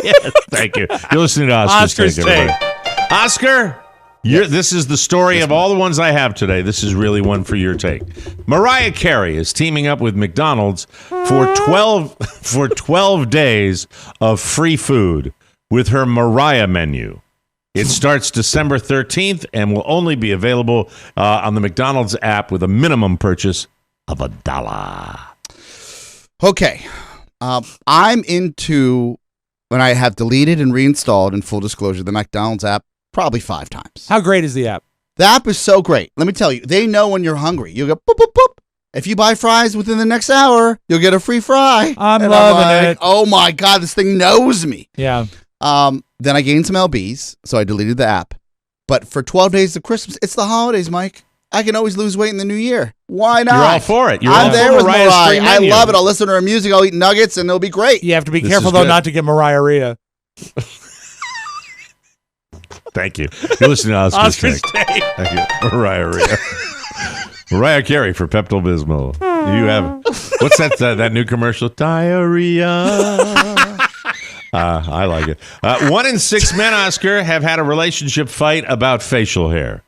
Yes, thank you. You're listening to Oscar's Take, everybody. Oscar, this is the story of all the ones I have today. This is really one for your take. Mariah Carey is teaming up with McDonald's for 12 days of free food with her Mariah menu. It starts December 13th and will only be available on the McDonald's app with a minimum purchase of $1. Okay. I'm into, when I have deleted and reinstalled, in full disclosure, the McDonald's app probably 5 times. How great is the app? The app is so great. Let me tell you, they know when you're hungry. You go, boop, boop, boop. If you buy fries within the next hour, you'll get a free fry. I'm loving it. Oh my God, this thing knows me. Yeah. Then I gained some LBs, so I deleted the app. But for 12 days of Christmas, it's the holidays, Mike. I can always lose weight in the new year. Why not? You're all for it. I'm there with Mariah. I love it. I'll listen to her music. I'll eat nuggets, and it'll be great. You have to be careful, though, not to get Mariah. Thank you. You're listening to Oscar's Take. Thank you. Mariah. Mariah Carey for Pepto-Bismol. You have, what's that new commercial? Diarrhea. I like it. 1 in 6 men, Oscar, have had a relationship fight about facial hair.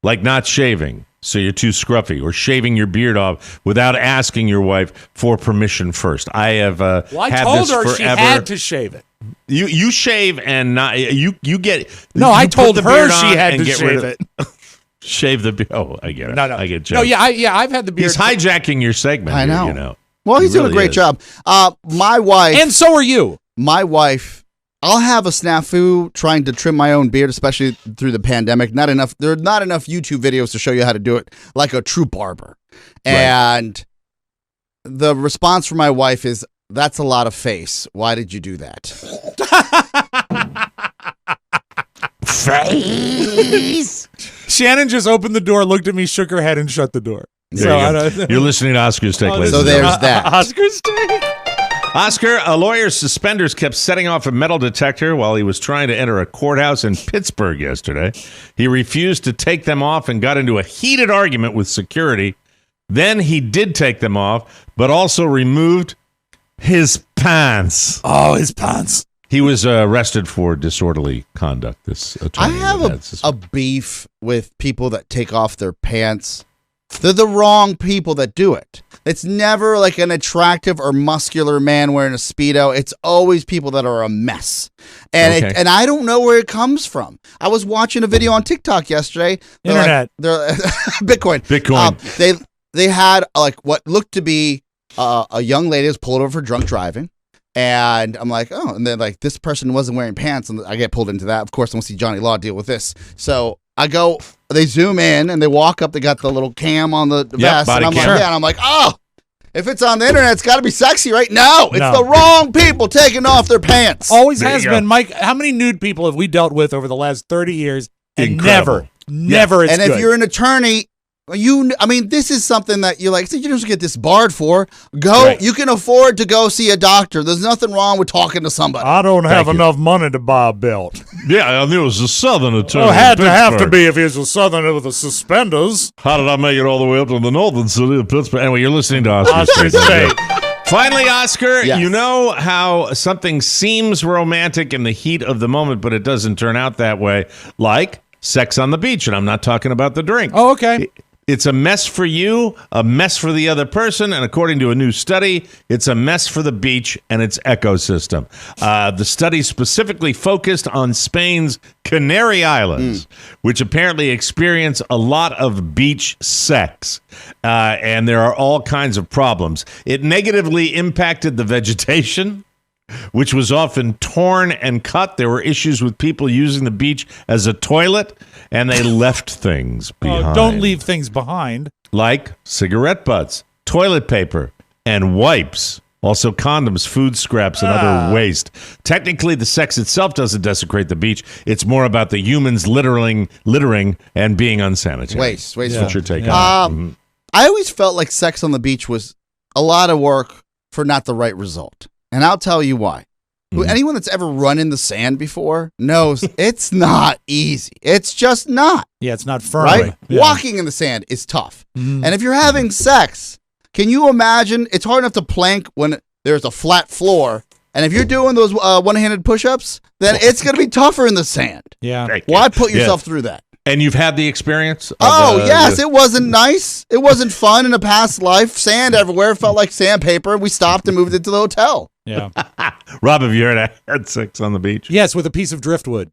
Like not shaving, so you're too scruffy, or shaving your beard off without asking your wife for permission first. I have I had told this her forever. she had to shave it. You shave and not you get. No, you I put told the her beard she on had and to get shave rid of it. Shave the beard. Oh, I get it. No. I get jokes. No, I've had the beard. He's hijacking your segment. I know. Here, you know. Well, he's doing a great job. My wife. And so are you. My wife, I'll have a snafu trying to trim my own beard, especially through the pandemic. There are not enough YouTube videos to show you how to do it like a true barber. Right. And the response from my wife is, that's a lot of face. Why did you do that? Face. Shannon just opened the door, looked at me, shook her head, and shut the door. You're listening to Oscar's Take, ladies So and there's gentlemen. that. Oscar's Take. Oscar, a lawyer's suspenders kept setting off a metal detector while he was trying to enter a courthouse in Pittsburgh yesterday. He refused to take them off and got into a heated argument with security. Then he did take them off, but also removed his pants. Oh, his pants. He was arrested for disorderly conduct. This attorney. I have a beef with people that take off their pants. They're the wrong people that do it. It's never like an attractive or muscular man wearing a Speedo. It's always people that are a mess. And Okay. and I don't know where it comes from. I was watching a video on TikTok yesterday. Internet. They're Bitcoin. They had like what looked to be a young lady was pulled over for drunk driving. And I'm like, oh, and then like this person wasn't wearing pants, and I get pulled into that. Of course, I want to see Johnny Law deal with this. So I go, they zoom in and they walk up. They got the little cam on the vest, and I'm like, yeah, and I'm like, oh, if it's on the internet, it's got to be sexy, right? No, it's the wrong people taking off their pants. Always has been, Mike. How many nude people have we dealt with over the last 30 years? And Incredible. never, it's and good. if you're an attorney, This is something that you're like, you just get disbarred for. Go. Right. You can afford to go see a doctor. There's nothing wrong with talking to somebody. I don't have enough money to buy a belt. Yeah, I knew it was a Southern attorney. Well, had to have to be if he was a Southerner with the suspenders. How did I make it all the way up to the northern city of Pittsburgh? Anyway, you're listening to Oscar State. Finally, Oscar, yes. You know how something seems romantic in the heat of the moment, but it doesn't turn out that way, like sex on the beach, and I'm not talking about the drink. Oh, okay. It's a mess for you, a mess for the other person, and according to a new study, it's a mess for the beach and its ecosystem. The study specifically focused on Spain's Canary Islands, which apparently experience a lot of beach sex, and there are all kinds of problems. It negatively impacted the vegetation, which was often torn and cut. There were issues with people using the beach as a toilet, and they left things behind. Don't leave things behind. Like cigarette butts, toilet paper, and wipes. Also condoms, food scraps, and other waste. Technically, the sex itself doesn't desecrate the beach. It's more about the humans littering, and being unsanitary. Waste. What's your take on it? I always felt like sex on the beach was a lot of work for not the right result. And I'll tell you why. Anyone that's ever run in the sand before knows it's not easy. It's just not. Yeah, it's not firm. Right? Yeah. Walking in the sand is tough. And if you're having sex, can you imagine? It's hard enough to plank when there's a flat floor. And if you're doing those one-handed push-ups, then it's going to be tougher in the sand. Yeah. Why put yourself through that? And you've had the experience? Yes. It wasn't nice. It wasn't fun in a past life. Sand everywhere. It felt like sandpaper. We stopped and moved into the hotel. Yeah. Rob, have you eard I had sex on the beach? Yes, with a piece of driftwood.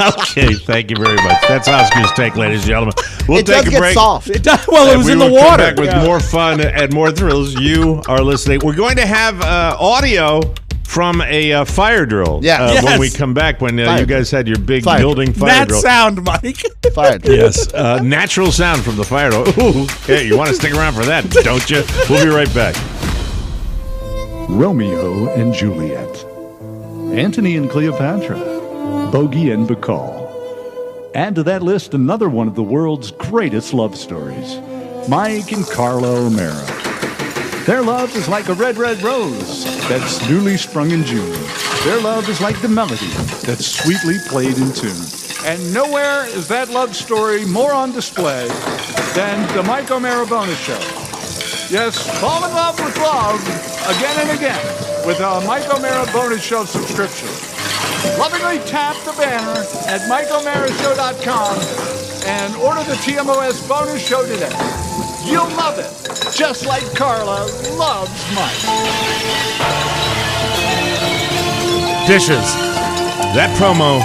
Okay, thank you very much. That's Oscar's take, ladies and gentlemen. We'll take a break. Soft. It does. Well, it was in the water. Come back with more fun and more thrills. You are listening. We're going to have audio from a fire drill when we come back, when you guys had your big building fire drill. That sound, Mike. Fire drill. Yes, natural sound from the fire drill. Ooh, okay, you want to stick around for that, don't you? We'll be right back. Romeo and Juliet, Antony and Cleopatra, Bogey and Bacall. Add to that list another one of the world's greatest love stories, Mike and Carla O'Mara. Their love is like a red, red rose that's newly sprung in June. Their love is like the melody that's sweetly played in tune. And nowhere is that love story more on display than the Mike O'Mara Bonus Show. Yes, fall in love with love again and again with a Mike O'Mara Bonus Show subscription. Lovingly tap the banner at MikeO'MaraShow.com and order the TMOS Bonus Show today. You'll love it, just like Carla loves Mike. Dishes. That promo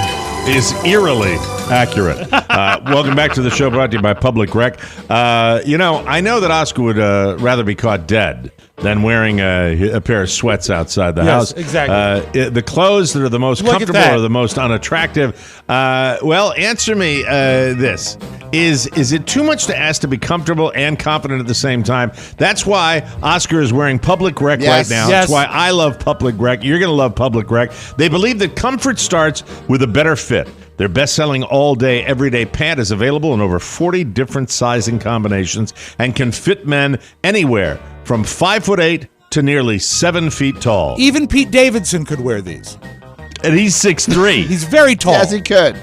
is eerily accurate. Welcome back to the show, brought to you by Public Rec. I know that Oscar would rather be caught dead than wearing a pair of sweats outside the house. Exactly. The clothes that are the most comfortable are the most unattractive. Well, answer me this. Is it too much to ask to be comfortable and confident at the same time? That's why Oscar is wearing Public Rec right now. Yes. That's why I love Public Rec. You're going to love Public Rec. They believe that comfort starts with a better fit. Their best-selling all-day, everyday pant is available in over 40 different sizing combinations and can fit men anywhere from 5'8" to nearly 7 feet tall. Even Pete Davidson could wear these. And he's 6'3". He's very tall. Yes, he could.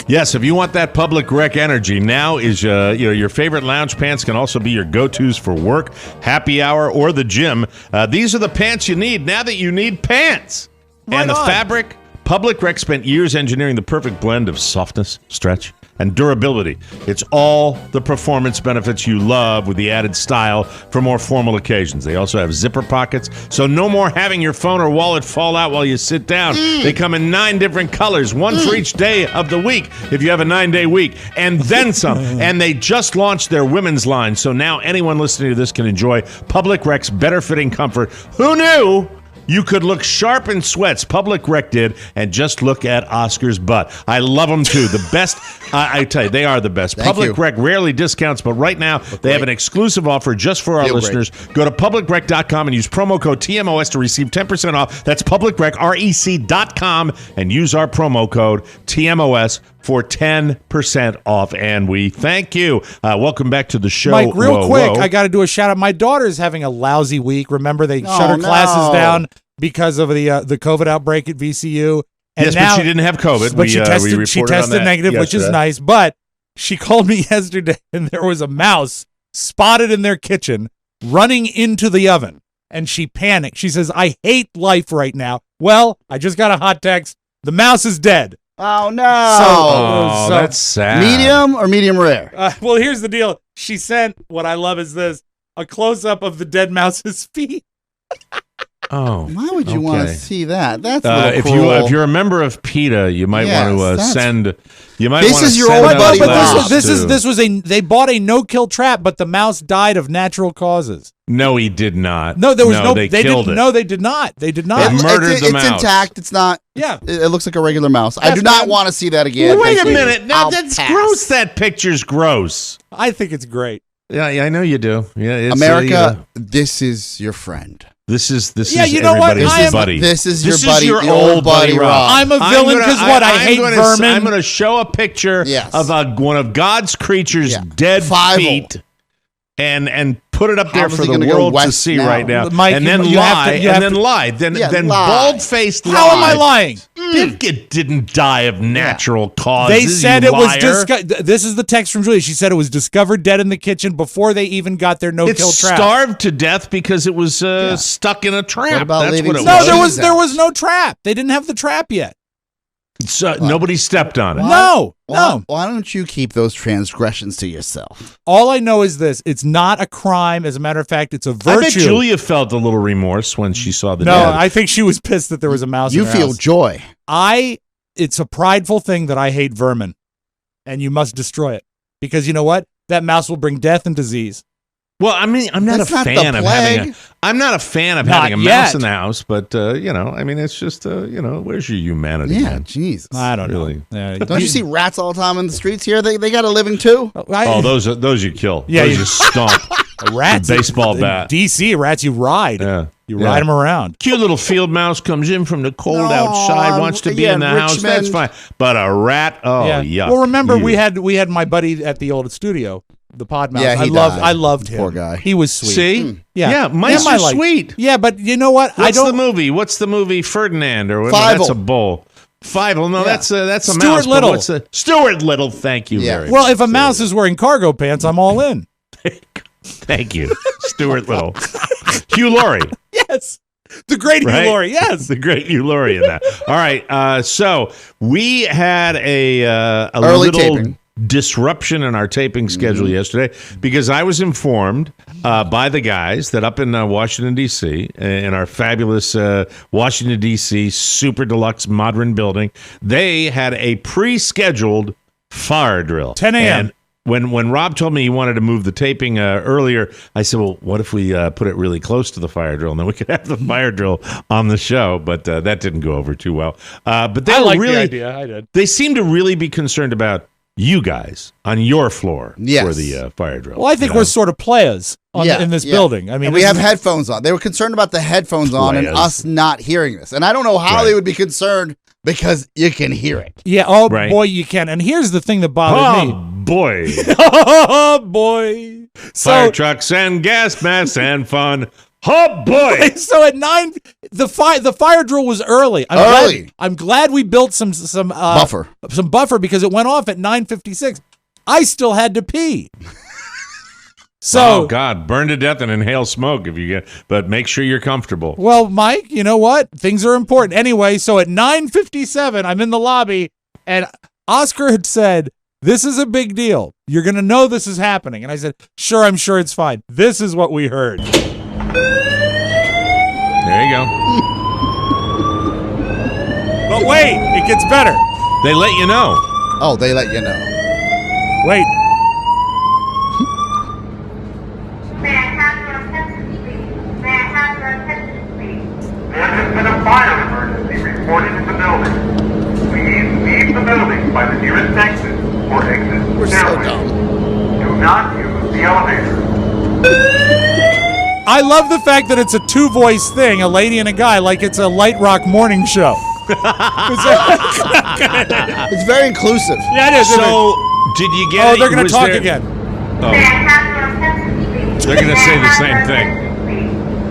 Yes, if you want that Public Rec energy, now is your favorite lounge pants can also be your go-tos for work, happy hour, or the gym. These are the pants you need now that you need pants. And the fabric, Public Rec spent years engineering the perfect blend of softness, stretch, and durability. It's all the performance benefits you love with the added style for more formal occasions. They also have zipper pockets, so no more having your phone or wallet fall out while you sit down. They come in 9 different colors, one for each day of the week if you have a 9-day week, and then some. And they just launched their women's line, so now anyone listening to this can enjoy Public Rec's better-fitting comfort. Who knew? You could look sharp in sweats. Public Rec did, and just look at Oscar's butt. I love them, too. The best, I tell you, they are the best. Public Rec rarely discounts, but right now they have an exclusive offer just for our listeners. Go to publicrec.com and use promo code TMOS to receive 10% off. That's publicrec.com, and use our promo code TMOS for 10% off, and we thank you. Welcome back to the show. Mike, real quick, I got to do a shout out. My daughter's having a lousy week. Remember, they shut her classes down because of the COVID outbreak at VCU. And yes, now, but she didn't have COVID. But she tested negative, which is nice. But she called me yesterday, and there was a mouse spotted in their kitchen running into the oven. And she panicked. She says, I hate life right now. Well, I just got a hot text. The mouse is dead. Oh, no. So that's sad. Medium or medium rare? Well, here's the deal. She sent, what I love is this, a close-up of the dead mouse's feet. Oh, why would you want to see that? That's a little if cruel. if you're a member of PETA, you might want to send. You might. This is your old buddy. They bought a no-kill trap, but the mouse died of natural causes. No, he did not. No, there was no. They killed it. No, they did not. They did not. They murdered the mouse. It's intact. It's not. Yeah, it looks like a regular mouse. I do not want to see that again. Wait a minute. No, that's gross. That picture's gross. I think it's great. Yeah, I know you do. Yeah, it's, America, this is your friend. This is you know what? everybody's buddy. This is your buddy, your old buddy Rob. I'm a villain because I hate vermin. I'm going to show a picture of one of God's creatures' dead feet and put it up there for the world to see right now. Mike, and then lie. Then bald-faced lie. How am I lying? It didn't die of natural causes. They said it was this is the text from Julia. She said it was discovered dead in the kitchen before they even got their no-kill trap. It starved to death because it was stuck in a trap. What about That's what it was. No, there was no trap. They didn't have the trap yet. So nobody stepped on it. No. Why don't you keep those transgressions to yourself? All I know is this: it's not a crime. As a matter of fact, it's a virtue. I bet Julia felt a little remorse when she saw the No, dead. I think she was pissed that there was a mouse. You in her feel house. joy. It's a prideful thing that I hate vermin, and you must destroy it because you know what? That mouse will bring death and disease. Well, I mean, I'm not a fan of having a mouse in the house, but it's just where's your humanity? Yeah, man? Jesus. I don't really. know. Don't you see rats all the time in the streets here? They got a living too. Those you kill. Yeah, those you stomp. Rats, baseball bat. DC rats, you ride. Yeah. You ride them around. Cute little field mouse comes in from the cold outside, wants to be in the house. That's fine. But a rat, yuck. Well, remember we had my buddy at the old studio, the pod mouse. Yeah, I loved him. Poor guy. He was sweet. See? Yeah, mice are sweet. Yeah, but you know what? What's the movie Ferdinand or whatever? Fievel. That's a bull. Fievel, no, that's a Stuart mouse. Little. Stuart Little, thank you very much. Well, if a mouse is wearing cargo pants, I'm all in. Thank you, Stuart Little. Hugh Laurie. Yes. The great Hugh Laurie, yes. The great Hugh Laurie in that. All right, so we had a early little taping disruption in our taping schedule yesterday because I was informed by the guys that up in Washington, D.C., in our fabulous Washington, D.C. super deluxe modern building, they had a pre-scheduled fire drill. 10 a.m. And when Rob told me he wanted to move the taping earlier, I said, well, what if we put it really close to the fire drill and then we could have the fire drill on the show? But that didn't go over too well. But they liked really, the idea. I did. They seem to really be concerned about you guys on your floor for the fire drill. Well, I think we're sort of players in this building. I mean, and we have headphones on. They were concerned about the headphones on and us not hearing this. And I don't know how they would be concerned because you can hear it. Yeah. Oh, boy, you can. And here's the thing that bothered me. Boy. Oh, boy. Fire trucks and gas masks and fun. Oh, boy. So at 9, the fire drill was early. I'm glad we built some buffer. Some buffer because it went off at 9:56. I still had to pee. So, oh, God, burn to death and inhale smoke if you get, but make sure you're comfortable. Well, Mike, you know what? Things are important. Anyway, so at 9:57, I'm in the lobby, and Oscar had said, this is a big deal. You're going to know this is happening. And I said, sure, I'm sure it's fine. This is what we heard. There you go. But wait, it gets better. They let you know. Oh, they let you know. Wait. There has been a fire emergency reported in the building. Please leave the building by the nearest exit or exit stairway. Do not use the elevator. I love the fact that it's a two-voice thing, a lady and a guy, like it's a light rock morning show. It's very inclusive. Yeah, it is. So, did you get? Oh, they're going to talk again. Oh, they're going to say the same thing.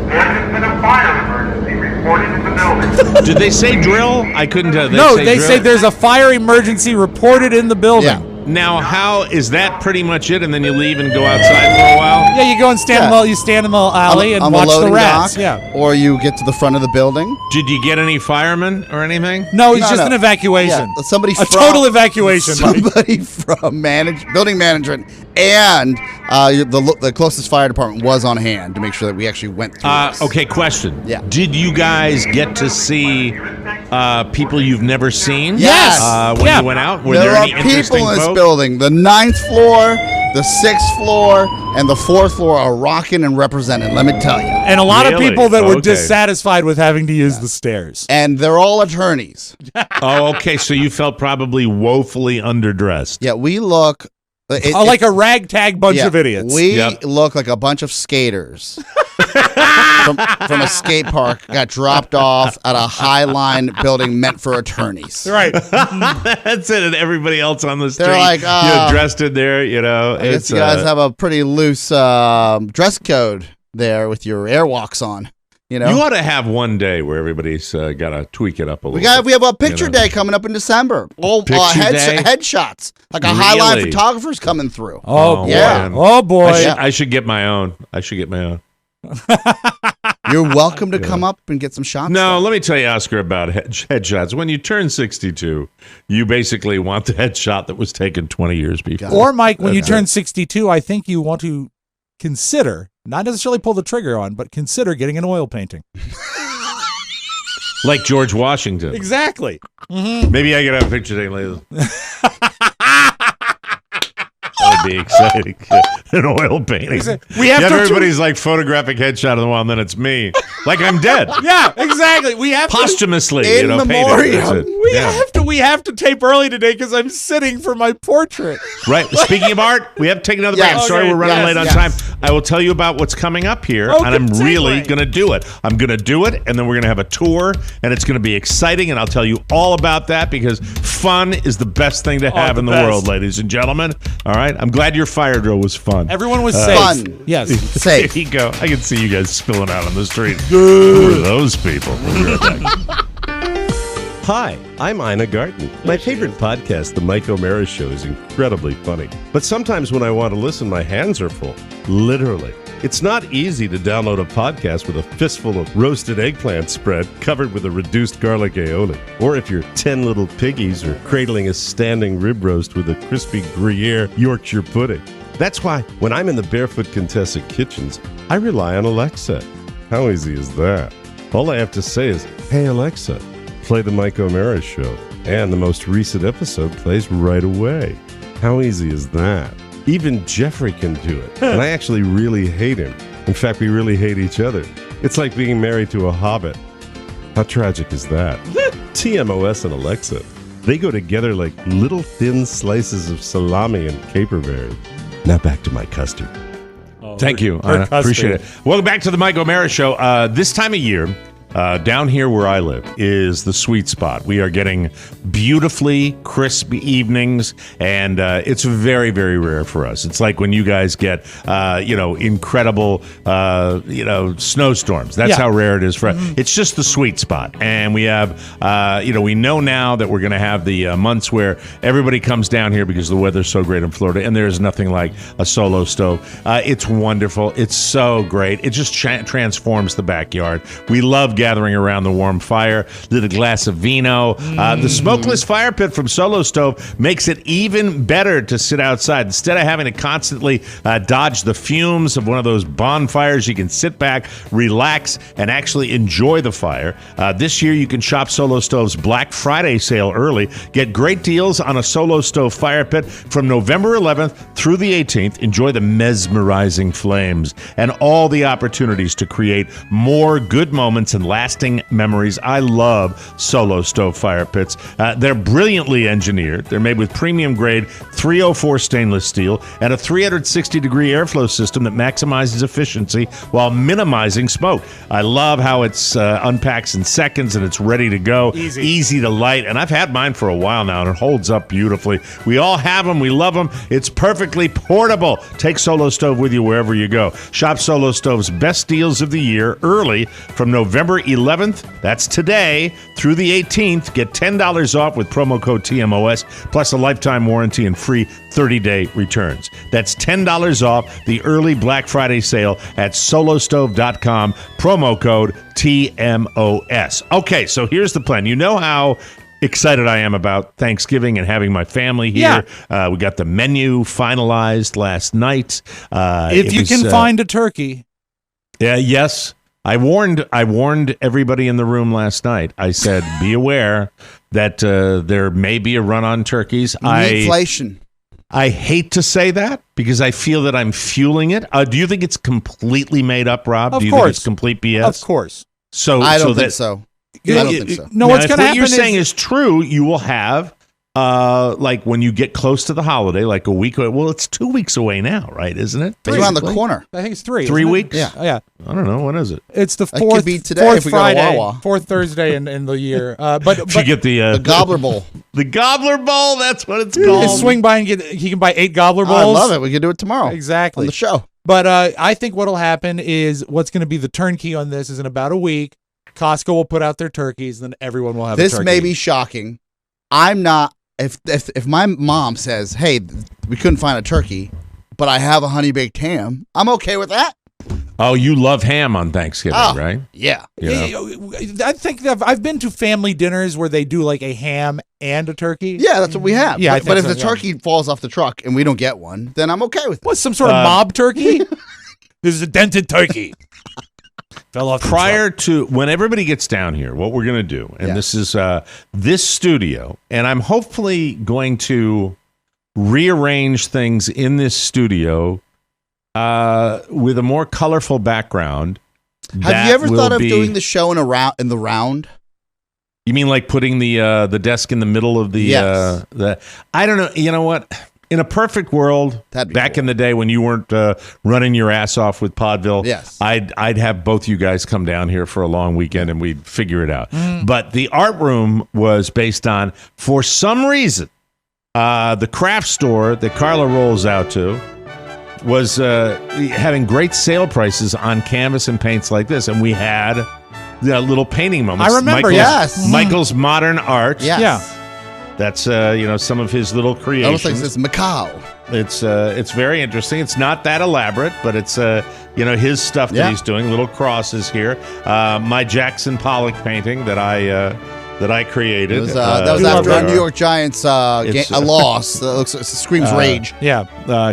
There has been a fire emergency reported in the building. Did they say drill? I couldn't tell. They say there's a fire emergency reported in the building. Yeah. Now, how is that pretty much it? And then you leave and go outside for a while? Yeah, you go and stand. Yeah. You stand in the alley and on watch the the loading rats. dock, Yeah. Or you get to the front of the building. Did you get any firemen or anything? No, it's No, just no. an evacuation. Yeah, somebody a from- total evacuation. Mike. Somebody from building management and the closest fire department was on hand to make sure that we actually went through this. Okay, question. Yeah. Did you guys get to see people you've never seen? Yes. When you went out? Were there there are any interesting people in this folks? building. The 9th floor, the 6th floor, and the 4th floor are rocking and represented, let me tell you. And a lot of Really? people that were Okay. dissatisfied with having to use the stairs. And they're all attorneys. Oh, okay. So you felt probably woefully underdressed. Yeah, we look... like a ragtag bunch of idiots. We look like a bunch of skaters from a skate park got dropped off at a Highline building meant for attorneys. Right. That's it. And everybody else on the street, They're like, dressed in there, I guess you guys have a pretty loose dress code there with your airwalks on. You know, you ought to have one day where everybody's got to tweak it up a little. We have a picture day coming up in December. All Picture day? headshots, like a Really? Highline photographer's coming through. Oh, boy. yeah. Oh, boy. I should get my own. You're welcome to come up and get some shots. No, let me tell you, Oscar, about headshots. When you turn 62, you basically want the headshot that was taken 20 years before. Or, Mike, when you turn 62, I think you want to consider, not necessarily pull the trigger on, but consider getting an oil painting. Like George Washington. Exactly. Maybe I could have a picture taken later. That would be exciting. An oil painting. We have to everybody's like photographic headshot of the wall, and then it's me. Like I'm dead. Yeah, exactly. We have Posthumously, In painted. memoriam. That's it. we have to tape early today because I'm sitting for my portrait. Right. Speaking of art, we have to take another break. I'm sorry Okay. we're running Yes, late on yes. time. I will tell you about what's coming up here, Oh, and I'm good really segue. going to do it. I'm going to do it, and then we're going to have a tour, and it's going to be exciting, and I'll tell you all about that because fun is the best thing to have the in the best. world, ladies and gentlemen. All right. I'm glad your fire drill was fun. Everyone was safe. Fun. Yes. Safe. There you go. I can see you guys spilling out on the street. Who are those people? We'll be right back. Hi, I'm Ina Garten. My favorite podcast, The Mike O'Mara Show, is incredibly funny. But sometimes when I want to listen, my hands are full. Literally. It's not easy to download a podcast with a fistful of roasted eggplant spread covered with a reduced garlic aioli. Or if you're 10 little piggies or cradling a standing rib roast with a crispy Gruyere Yorkshire pudding. That's why when I'm in the Barefoot Contessa kitchens, I rely on Alexa. How easy is that? All I have to say is, hey Alexa, play the Mike O'Mara Show, and the most recent episode plays right away. How easy is that? Even Jeffrey can do it, and I actually really hate him. In fact, we really hate each other. It's like being married to a hobbit. How tragic is that? TMOS and Alexa, they go together like little thin slices of salami and caperberry. Now back to my custard. Thank you. Her I appreciate it. Welcome back to the Mike O'Mara Show. This time of year, down here where I live is the sweet spot. We are getting beautifully crisp evenings, and it's very, very rare for us. It's like when you guys get, incredible, snowstorms. That's how rare it is for us. It's just the sweet spot. And we have, we know now that we're going to have the months where everybody comes down here because the weather's so great in Florida, and there's nothing like a solo stove. It's wonderful. It's so great. It just transforms the backyard. We love gathering around the warm fire, lit a glass of vino. The smokeless fire pit from Solo Stove makes it even better to sit outside. Instead of having to constantly dodge the fumes of one of those bonfires, you can sit back, relax, and actually enjoy the fire. This year, you can shop Solo Stove's Black Friday sale early. Get great deals on a Solo Stove fire pit from November 11th through the 18th. Enjoy the mesmerizing flames and all the opportunities to create more good moments and lasting memories. I love Solo Stove fire pits. They're brilliantly engineered. They're made with premium grade 304 stainless steel and a 360-degree airflow system that maximizes efficiency while minimizing smoke. I love how it's unpacks in seconds and it's ready to go. Easy to light. And I've had mine for a while now and it holds up beautifully. We all have them. We love them. It's perfectly portable. Take Solo Stove with you wherever you go. Shop Solo Stove's best deals of the year early from November 11th, that's today, through the 18th. Get $10 off with promo code TMOS, plus a lifetime warranty and free 30-day returns. That's $10 off the early Black Friday sale at solostove.com, promo code TMOS. Okay, so here's the plan. You know how excited I am about Thanksgiving and having my family here. Yeah. We got the menu finalized last night. If you can find a turkey. Yes. I warned everybody in the room last night. I said, be aware that there may be a run on turkeys. Inflation. I hate to say that because I feel that I'm fueling it. Do you think it's completely made up, Rob? Of Do you course. think it's complete BS? Of course. So I don't think so. I don't think so. No, what's going to happen? What you're saying is true. You will have, like when you get close to the holiday, like a week. Well, it's 2 weeks away now, right? Isn't it? It's around the corner. I think it's 3. 3 weeks. Yeah. I don't know. When is it? It's the It fourth. could be today fourth if we go to Friday, Wawa. fourth Thursday in the year. But You get the Gobbler Bowl. The Gobbler Bowl. That's what it's called. you can swing by and get. He can buy 8 Gobbler I Bowls. love it. We can do it tomorrow. Exactly. On the show. But I think what'll happen is what's going to be the turnkey on this is in about a week, Costco will put out their turkeys, and then everyone will have a turkey. This may be shocking. I'm not. If my mom says, "Hey, we couldn't find a turkey, but I have a honey baked ham," I'm okay with that. Oh, you love ham on Thanksgiving, right? Yeah. You know? I think that I've been to family dinners where they do like a ham and a turkey. Yeah, that's what we have. Yeah, but if the turkey falls off the truck and we don't get one, then I'm okay with it. What's some sort of mob turkey? This is a dented turkey. Fell off the Prior truck. to when everybody gets down here, what we're going to do, and this is this studio, and I'm hopefully going to rearrange things in this studio with a more colorful background. Have you ever thought of doing the show in the round? You mean like putting the desk in the middle of the the? I don't know. You know what? In a perfect world, back in the day when you weren't running your ass off with Podville, I'd have both you guys come down here for a long weekend and we'd figure it out. But the art room was based on, for some reason, the craft store that Carla rolls out to was having great sale prices on canvas and paints like this, and we had little painting moments. I remember, Michael's modern art. Yes. Yeah. That's some of his little creations. Almost like this Macau. It's very interesting. It's not that elaborate, but it's his stuff that he's doing. Little crosses here. My Jackson Pollock painting that I created. That was after a New York Giants a loss. It screams rage. Yeah.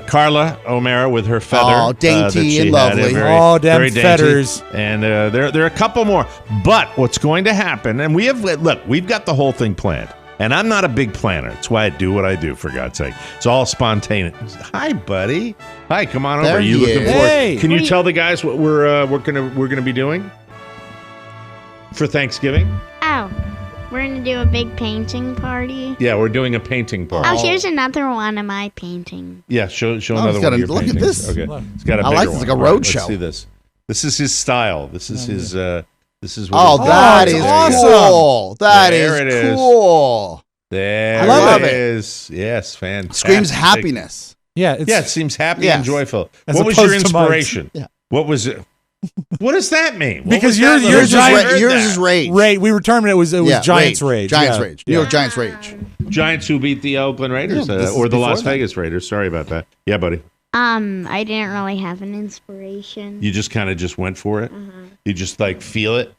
Carla O'Mara with her feather. Oh, dainty and lovely. Damn feathers. And there are a couple more. But what's going to happen? And we've got the whole thing planned. And I'm not a big planner. That's why I do what I do, for God's sake. It's all spontaneous. Hi, buddy. Hi, come on over. Are you looking forward? Hey. Can you tell the guys what we're gonna be doing for Thanksgiving? Oh, we're gonna do a big painting party. Yeah, we're doing a painting party. Oh, here's another one of my paintings. Yeah, show another one of your look paintings. at this. Okay, it's got a bigger I like this, one. like a road Let's show. see this. This is his style. This is his. This is. Oh, that is cool. That There is it is. cool. There I love it it. is. Yes, fantastic. Screams happiness. Yeah, it seems happy and joyful. As What was your opposed to mine. inspiration? Yeah. What was it? What does that mean? What Because was yours that little- is giant. Yours is rage. Rage. We determined it was Giants rage. Giants Yeah. rage. New York Giants rage. Giants who beat the Oakland Raiders Yeah, this is or the before Las that. Vegas Raiders. Sorry about that. Yeah, buddy. I didn't really have an inspiration. You just kind of just went for it. You just like feel it.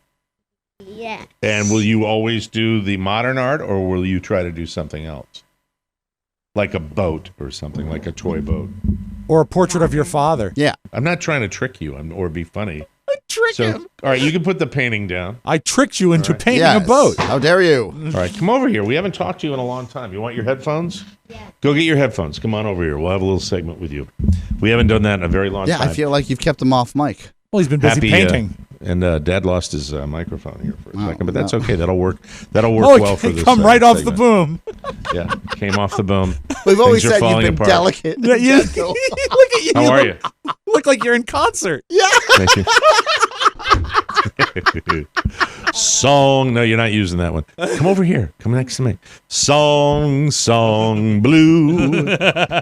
Yeah. And will you always do the modern art, or will you try to do something else, like a boat or something, like a toy boat, Or a portrait of your father. Yeah. I'm not trying to trick you or be funny. Trick him. All right, you can put the painting down. I tricked you into painting Yes. a boat. How dare you? All right, come over here. We haven't talked to you in a long time. You want your headphones? Yeah. Go get your headphones. Come on over here. We'll have a little segment with you. We haven't done that in a very long Yeah, time. I feel like you've kept him off mic. Well, he's been busy painting. And Dad lost his microphone here for a second, but that's okay. That'll work. That'll work well for this. Come right off the boom. Yeah, came off the boom. We've always Things are said you've falling been apart. delicate. Look at you. How are you? Look like you're in concert. Yeah. Thank you. Song. No, you're not using that one. Come over here. Come next to me. Song blue.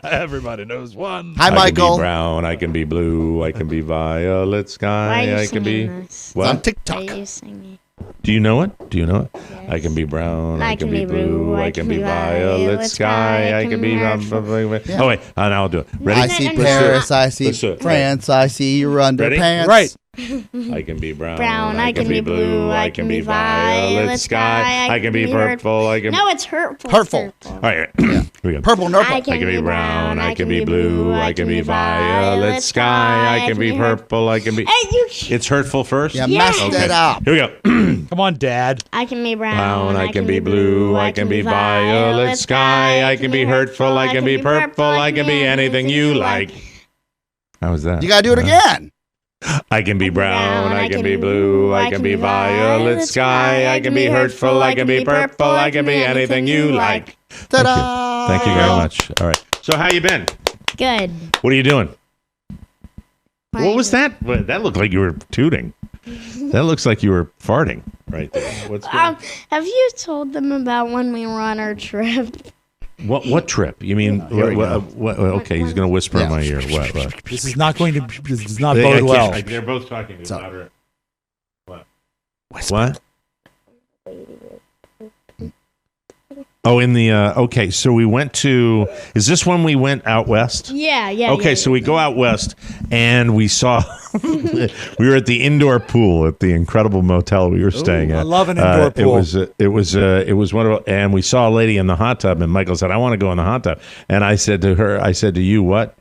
Everybody knows one. Hi, Michael. I can be brown. I can be blue. I can be violet sky. Why are you I can be. singing this? What? On TikTok. Why are you singing? Do you know it? Do you know it? Yes. I can be brown. I can be blue. I can be violet sky. I can be. Oh wait, now I'll do it. Ready? I see Paris. I see Let's do it. France. I see your underpants. Right. I can be brown. I can be blue. I can be violet sky. I can be purple. I can. No, it's hurtful. Hurtful. All right. Here we go. Purple, nurple. I I can be brown. I can be blue. I can be violet sky. I can be purple. I can be. It's hurtful first. You messed it up. Here we go. Come on, Dad. I can be brown. I can be blue. I can be violet sky. I can be hurtful. I can be purple. I can be anything you like. How was that? You gotta do it again. I can be brown, I can be blue, I can be violet sky, I can be hurtful, I can be purple, I can be anything you like. Ta-da! Thank you very much. All right. So how you been? Good. What are you doing? What was that? That looked like you were tooting. That looks like you were farting right there. What's going on? Have you told them about when we were on our trip? What trip? You mean? What, okay, he's going to whisper in my ear. What? This is not going to. This does not I bode can't- well. they're both talking louder. What? Oh, in the okay. So we went to. Is this when we went out west? Yeah. Okay, so we go out west, and we saw. We were at the indoor pool at the incredible motel we were staying at. I love an indoor pool. It was wonderful, and we saw a lady in the hot tub, and Michael said, "I want to go in the hot tub," and I said to her, "I said to you, what?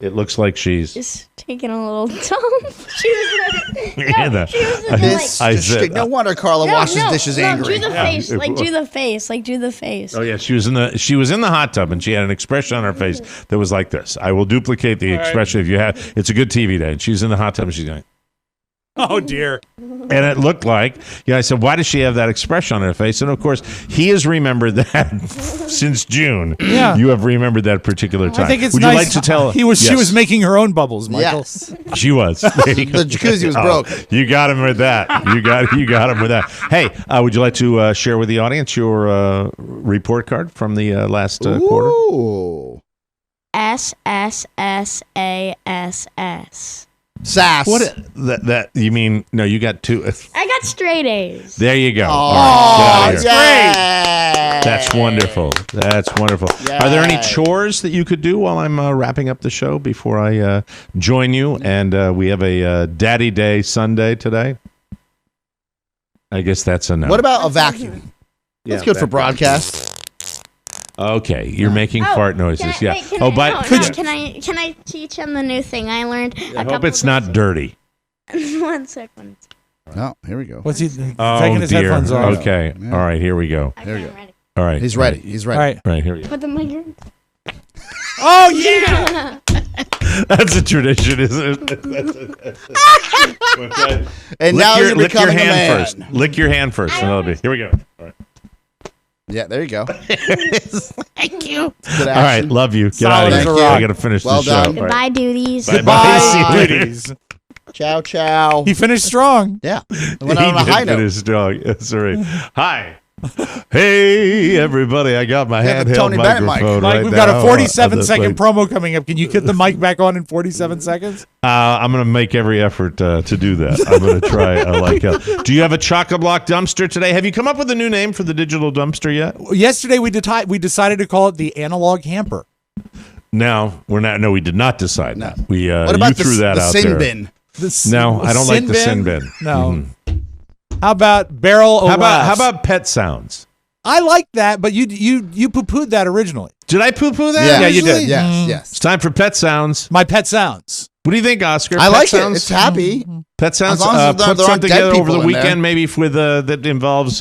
It looks like she's Just taking a little dump. She was I said, no wonder Carla washes dishes angry. Do the face, do the face. Oh yeah, she was in the hot tub, and she had an expression on her face that was like this. I will duplicate the expression if you have. It's a good TV day. And she's in the hot tub, and she's going, "Oh dear." And it looked like, I said, why does she have that expression on her face? And of course, he has remembered that since June. Yeah. You have remembered that particular time. I think it's Would nice. you like to tell? She was making her own bubbles, Michael. Yes. She was. The jacuzzi was broke. You got him with that. You got him with that. Hey, would you like to share with the audience your report card from the last quarter? Ooh. SSSASS. Sass. What that you mean? No, you got two. I got straight A's. There you go. Oh, All right, get out of here. yeah. That's wonderful. That's wonderful. Are there any chores that you could do while I'm wrapping up the show before I join you? And we have a Daddy Day Sunday today. I guess that's a no. What about a vacuum? That's good for broadcast. Okay, you're making fart noises. Can I teach him the new thing I learned? I hope it's not dirty. 1 second. No, here we go. What's he Oh taking his dear. headphones off? Okay. Yeah. All right. Here we go. Here we go. All right. He's ready. He's ready. All right. Right. Here we go. Put the mic in. Oh yeah. That's a tradition, isn't it? And now you're lick your becoming a hand man. first. Lick your hand first. And that'll be. Here we go. All right. Yeah, there you go. Thank you. Good All right. action. Love you. Get Solid out of as a here. rock. I got to finish Well the show. done. All right. Goodbye, duties. Bye. See you later. Ciao, ciao. He finished strong. Yeah. Went out on a high note. Finish strong. That's right. Hi. Hey, everybody. I got my Yeah, the handheld Tony Bennett mic. microphone Mike, right we've now. got a 47-second Like, promo coming up. Can you get the mic back on in 47 seconds? I'm going to make every effort to do that. I'm going to try like hell. Do you have a chock-a-block dumpster today? Have you come up with a new name for the digital dumpster yet? Yesterday we decided to call it the analog hamper. No, we're not. No, we did not decide that. We What about you threw that the out sin there. bin? No, I don't like the sin bin. No. Mhm. How about barrel? How about pet sounds? I like that, but you poo-pooed that originally. Did I poo-poo that? Yeah, Yeah, you did. Yes, yes. It's time for pet sounds. My pet sounds. What do you think, Oscar? I Pet like sounds? it. It's happy. Pet Sounds. As long as there Put aren't something dead together over people the in weekend, there. maybe with that involves,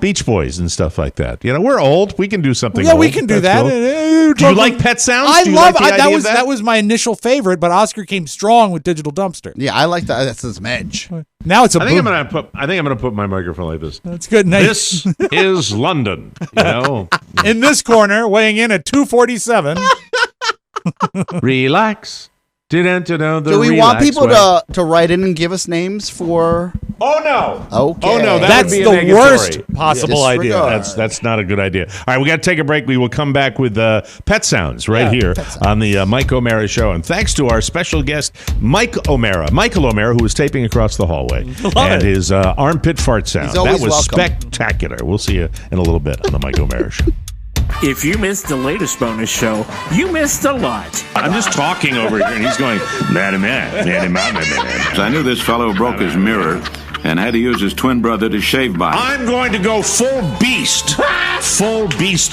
Beach Boys and stuff like that. We're old. We can do something. Yeah, old. we can do That's that. cool. Do you like Pet Sounds? I Do you love like the that. idea of That was my initial favorite, but Oscar came strong with Digital Dumpster. Yeah, I like that. That's his edge. Now it's a I think boom. I'm gonna put my microphone like this. That's good. This is London. In this corner, weighing in at 247. Relax. Do we want people to write in and give us names for? Oh no! Okay. Oh no! That's would be the negatory. worst possible idea. That's not a good idea. All right, we got to take a break. We will come back with Pet Sounds here on the Mike O'Mara Show. And thanks to our special guest, Michael O'Mara, who was taping across the hallway, his armpit fart sound. He's always that was welcome. spectacular. We'll see you in a little bit on the Mike O'Mara Show. If you missed the latest bonus show, you missed a lot. I'm just talking over here, and he's going, I knew this fellow broke his mirror and had to use his twin brother to shave by. I'm going to go full beast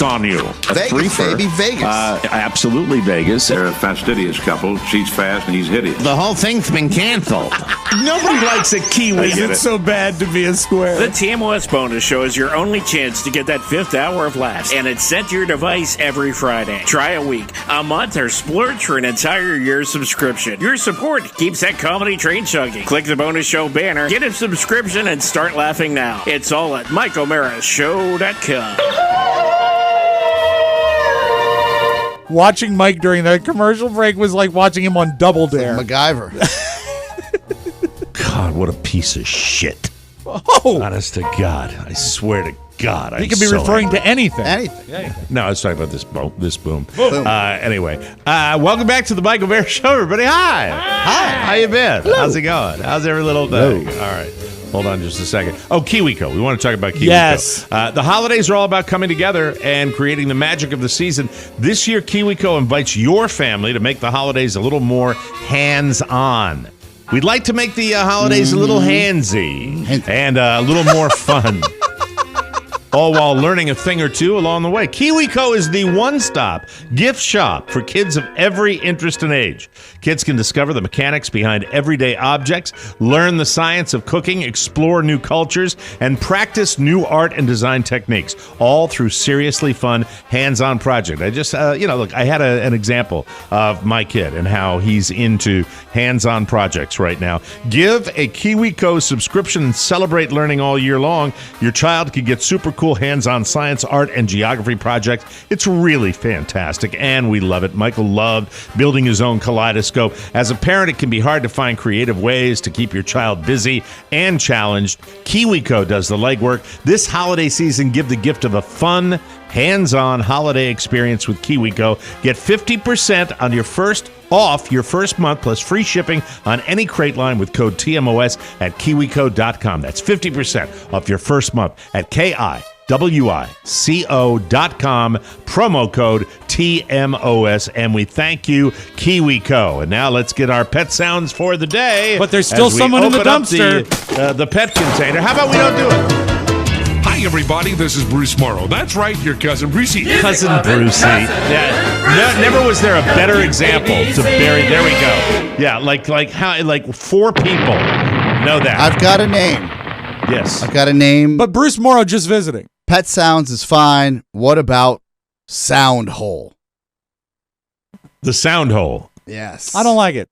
on you. Vegas, baby, Vegas. Absolutely Vegas. They're a fastidious couple. She's fast and he's hideous. The whole thing's been canceled. Nobody likes a Kiwi. Is it so bad to be a square? The TMOS bonus show is your only chance to get that 5th hour of laughs, and it's sent to your device every Friday. Try a week, a month, or splurge for an entire year subscription. Your support keeps that comedy train chugging. Click the bonus show banner, get a subscription, and start laughing now. It's all at MikeO'MaraShow.com. Watching Mike during that commercial break was like watching him on Double Dare. MacGyver. God, what a piece of shit. Oh, honest to God, I swear to God, he could be referring to anything. Anything. No, I was talking about this boom. Anyway, welcome back to the Mike O'Mara Show, everybody. Hi. How you been? Hello. How's it going? How's every little thing? All right. Hold on just a second. Oh, KiwiCo. We want to talk about KiwiCo. Yes. The holidays are all about coming together and creating the magic of the season. This year, KiwiCo invites your family to make the holidays a little more hands-on. We'd like to make the holidays a little handsy and a little more fun. All while learning a thing or two along the way. KiwiCo is the one-stop gift shop for kids of every interest and age. Kids can discover the mechanics behind everyday objects, learn the science of cooking, explore new cultures, and practice new art and design techniques, all through seriously fun, hands-on project. I just, look, I had an example of my kid and how he's into hands-on projects right now. Give a KiwiCo subscription and celebrate learning all year long. Your child can get super cool hands-on science, art, and geography projects. It's really fantastic, and we love it. Michael loved building his own kaleidoscope. As a parent, it can be hard to find creative ways to keep your child busy and challenged. KiwiCo does the legwork. This holiday season, give the gift of a fun, hands-on holiday experience with KiwiCo. Get 50% on off your first month plus free shipping on any crate line with code TMOS at KiwiCo.com. That's 50% off your first month at KiwiCo.com, promo code TMOS, and we thank you, KiwiCo. And now let's get our pet sounds for the day. But there's still someone in the dumpster. The pet container. How about we don't do it? Hi, everybody. This is Bruce Morrow. That's right, your cousin Brucey. Cousin Brucey. Yeah. Never was there a better example to bury. There we go. Yeah, like how 4 people know that. I've got a name. Yes. I've got a name. But Bruce Morrow just visiting. Pet Sounds is fine. What about Sound Hole? The Sound Hole. Yes. I don't like it.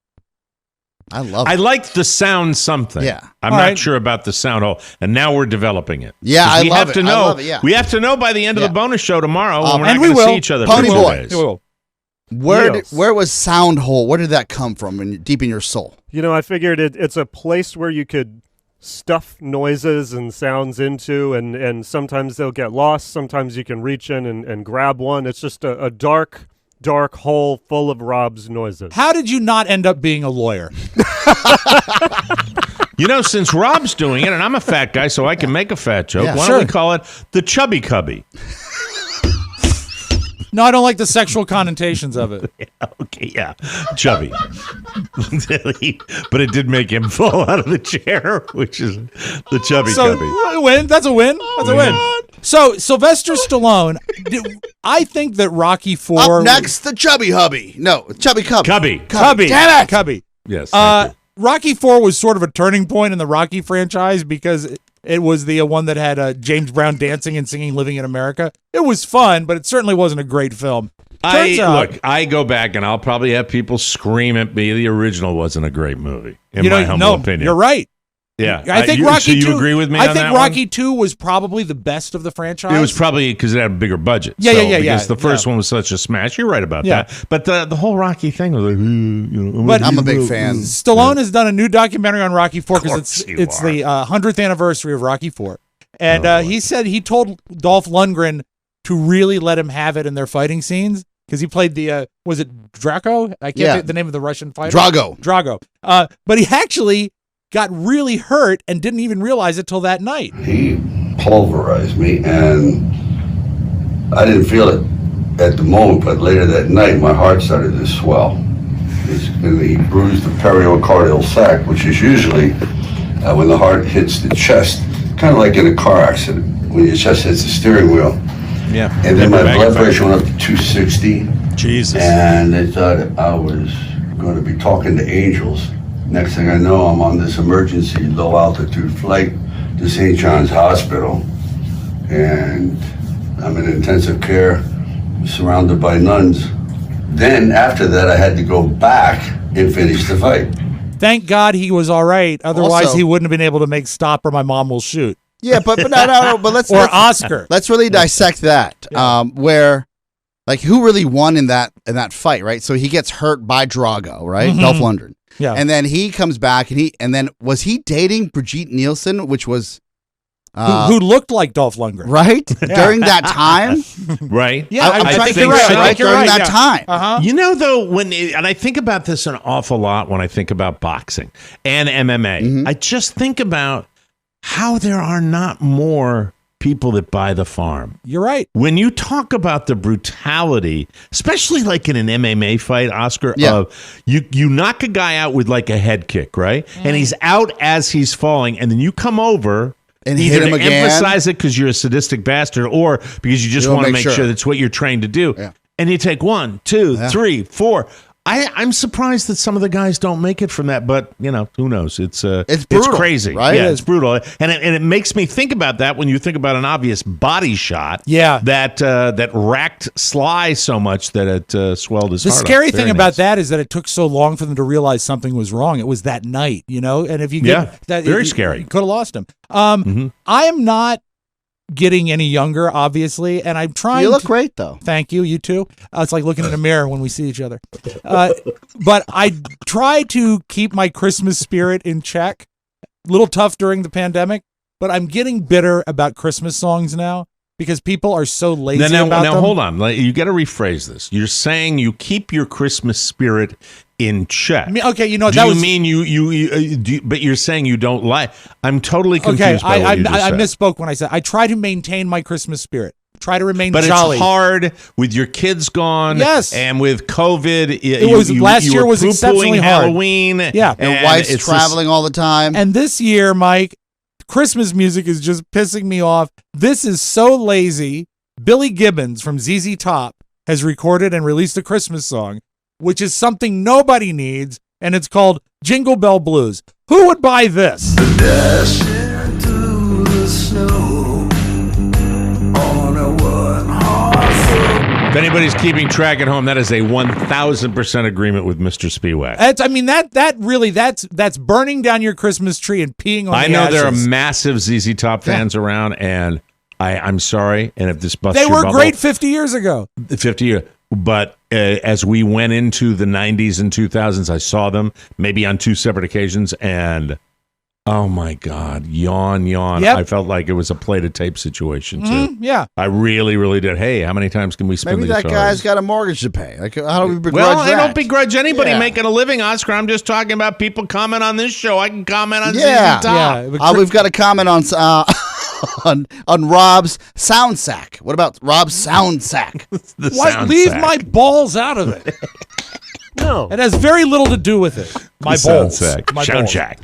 I love it. I like the sound something. Yeah. I'm not sure about the sound hole, and now we're developing it. Yeah, I love have it. to know, I love it, yeah. We have to know by the end of the bonus show tomorrow when we're not and going we to will. see each other. Pony for 2 Boy. days. Where was Sound Hole? Where did that come from deep in your soul? I figured it's a place where you could stuff noises and sounds into, and sometimes they'll get lost. Sometimes you can reach in and grab one. It's just a dark hole full of Rob's noises. How did you not end up being a lawyer? Since Rob's doing it, and I'm a fat guy, so I can make a fat joke, why don't we call it the Chubby Cubby? No, I don't like the sexual connotations of it. Yeah, chubby. But it did make him fall out of the chair, which is the Chubby Cubby. Win. That's a win. That's a win. So Sylvester Stallone, I think that Rocky IV. Up next, the Chubby Hubby. No, Chubby Cubby. Cubby. Damn it. Cubby. Yes. Rocky IV was sort of a turning point in the Rocky franchise because it was the one that had James Brown dancing and singing "Living in America." It was fun, but it certainly wasn't a great film. I go back and I'll probably have people scream at me. The original wasn't a great movie, in my humble opinion. You're right. Yeah, I think Rocky II. So you agree with me? I on think that Rocky one? II was probably the best of the franchise. It was probably because it had a bigger budget. Yeah. Because the first one was such a smash. You're right about that. But the whole Rocky thing was like, But I'm a big fan. Stallone has done a new documentary on Rocky IV because it's the 100th anniversary of Rocky IV, and he said he told Dolph Lundgren to really let him have it in their fighting scenes. Because he played the, was it Draco? I can't think the name of the Russian fighter. Drago. But he actually got really hurt and didn't even realize it till that night. He pulverized me, and I didn't feel it at the moment, but later that night, my heart started to swell. And he bruised the periocardial sac, which is usually when the heart hits the chest, kind of like in a car accident, when your chest hits the steering wheel. Yeah. And then my blood pressure went up to 260. Jesus. And they thought I was going to be talking to angels. Next thing I know, I'm on this emergency low altitude flight to St. John's Hospital. And I'm in intensive care, surrounded by nuns. Then after that, I had to go back and finish the fight. Thank God he was all right. Otherwise, Also- he wouldn't have been able to make Stop or My Mom Will Shoot. Yeah, but no. But let's Oscar. Let's really dissect that. Where, like, who really won in that fight, right? So he gets hurt by Drago, right? Mhm. Dolph Lundgren. Yeah. And then he comes back, and then was he dating Brigitte Nielsen, which was who looked like Dolph Lundgren, right? Yeah. During that time, right? Yeah, I'm I trying think to you're figure right. out during that time. You know, though, and I think about this an awful lot when I think about boxing and MMA. I just think about how there are not more people that buy the farm. You're right. When you talk about the brutality, especially like in an MMA fight, Oscar, of you knock a guy out with like a head kick, right? And he's out as he's falling, and then you come over and either hit him to again. emphasize it because you're a sadistic bastard, or because you just You want to make make sure sure that's what you're trained to do. Yeah. And you take 1, 2, 3, 4. I'm surprised that some of the guys don't make it from that, but you know, who knows? It's brutal, crazy, right? Yeah, it's brutal, and it makes me think about that when you think about an obvious body shot. Yeah, that racked Sly so much that it swelled his The heart. scary up. thing Very about nice. that is that it took so long for them to realize something was wrong. It was that night, you know, and if you get that, very scary. You could have lost him. I am not getting any younger, obviously, and I'm trying. You look great, though. Thank you. You too. It's like looking in a mirror when we see each other. But I try to keep my Christmas spirit in check. A little tough during the pandemic, but I'm getting bitter about Christmas songs now because people are so lazy about them. Now, hold on. You got to rephrase this. You're saying you keep your Christmas spirit in check. I mean, okay, you know, do that you was, mean you but you're saying you don't like. I'm totally confused okay, by what you just I said. misspoke when I said I try to maintain my Christmas spirit. Try to remain But jolly. it's hard with your kids gone. Yes. And with COVID. Last year were was exceptionally hard. Halloween. Yeah. Your wife's traveling all the time. And this year, Mike, Christmas music is just pissing me off. This is so lazy. Billy Gibbons from ZZ Top has recorded and released a Christmas song, which is something nobody needs, and it's called Jingle Bell Blues. Who would buy this? If anybody's keeping track at home, that is a 1,000% agreement with Mr. Spiewak. That's burning down your Christmas tree and peeing on I the know ashes. there are massive ZZ Top fans around, and I'm sorry, and if this busts They your were bubble, great 50 years ago. 50 years. But as we went into the 90s and 2000s, I saw them maybe on 2 separate occasions, and oh my God, yawn. Yep. I felt like it was a plated tape situation too. Yeah. I really, really did. Hey, how many times can we spin Maybe the that guitars? guy's got a mortgage to pay. Like, how do we begrudge Well, that? I don't begrudge anybody Yeah. making a living, Oscar. I'm just talking about people comment on this show. I can comment on Yeah, ZZ Top. we've got a comment on on Rob's sound sack. What about Rob's sound sack? Leave my balls out of it. No, it has very little to do with it. My The sound balls. sack. My Sound balls. jack.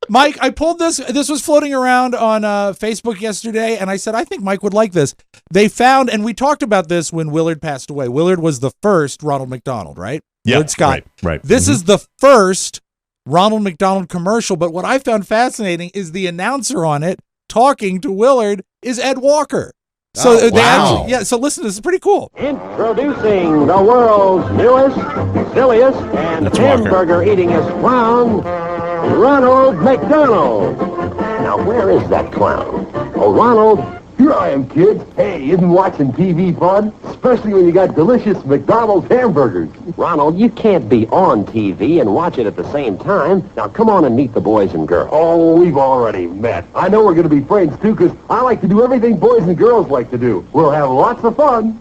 Mike, I pulled this. This was floating around on Facebook yesterday, and I said, I think Mike would like this. They found, and we talked about this when Willard passed away. Willard was the first Ronald McDonald, right? Yeah, Willard Scott. Right. This is the first Ronald McDonald commercial, but what I found fascinating is the announcer on it talking to Willard is Ed Walker. So so listen, this is pretty cool. Introducing the world's newest, silliest, and hamburger-eatingest clown, Ronald McDonald. Now, where is that clown? Oh, Ronald, here I am, kids. Hey, isn't watching TV fun? Especially when you got delicious McDonald's hamburgers. Ronald, you can't be on TV and watch it at the same time. Now, come on and meet the boys and girls. Oh, we've already met. I know we're going to be friends, too, because I like to do everything boys and girls like to do. We'll have lots of fun.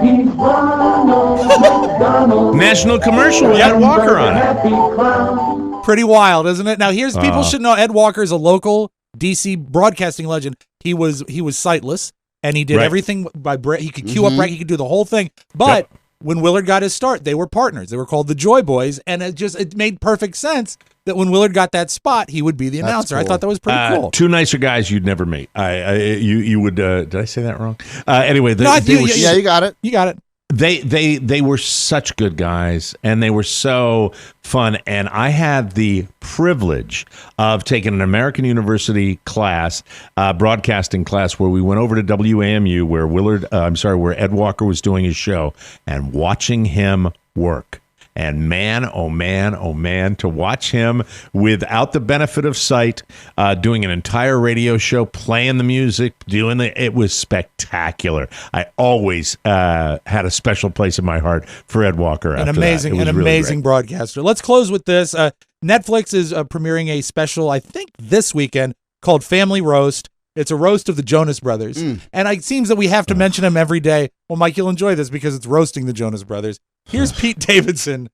He's Ronald McDonald. National commercial with Ed Walker on it. Pretty wild, isn't it? Now, here's people should know Ed Walker is a local DC broadcasting legend. He was sightless, and he did everything by he could cue up, he could do the whole thing. But when Willard got his start, they were partners. They were called the Joy Boys, and it made perfect sense that when Willard got that spot, he would be the announcer. Cool. I thought that was pretty cool. Two nicer guys you'd never meet. You would. Did I say that wrong? Anyway, you got it. You got it. They were such good guys, and they were so fun. And I had the privilege of taking an American University class, broadcasting class, where we went over to WAMU, where Ed Walker was doing his show, and watching him work. And man, oh man, to watch him without the benefit of sight, doing an entire radio show, playing the music, it was spectacular. I always had a special place in my heart for Ed Walker. An amazing broadcaster. Let's close with this. Netflix is premiering a special, I think this weekend, called Family Roast. It's a roast of the Jonas Brothers. And it seems that we have to mention them every day. Well, Mike, you'll enjoy this because it's roasting the Jonas Brothers. Here's Pete Davidson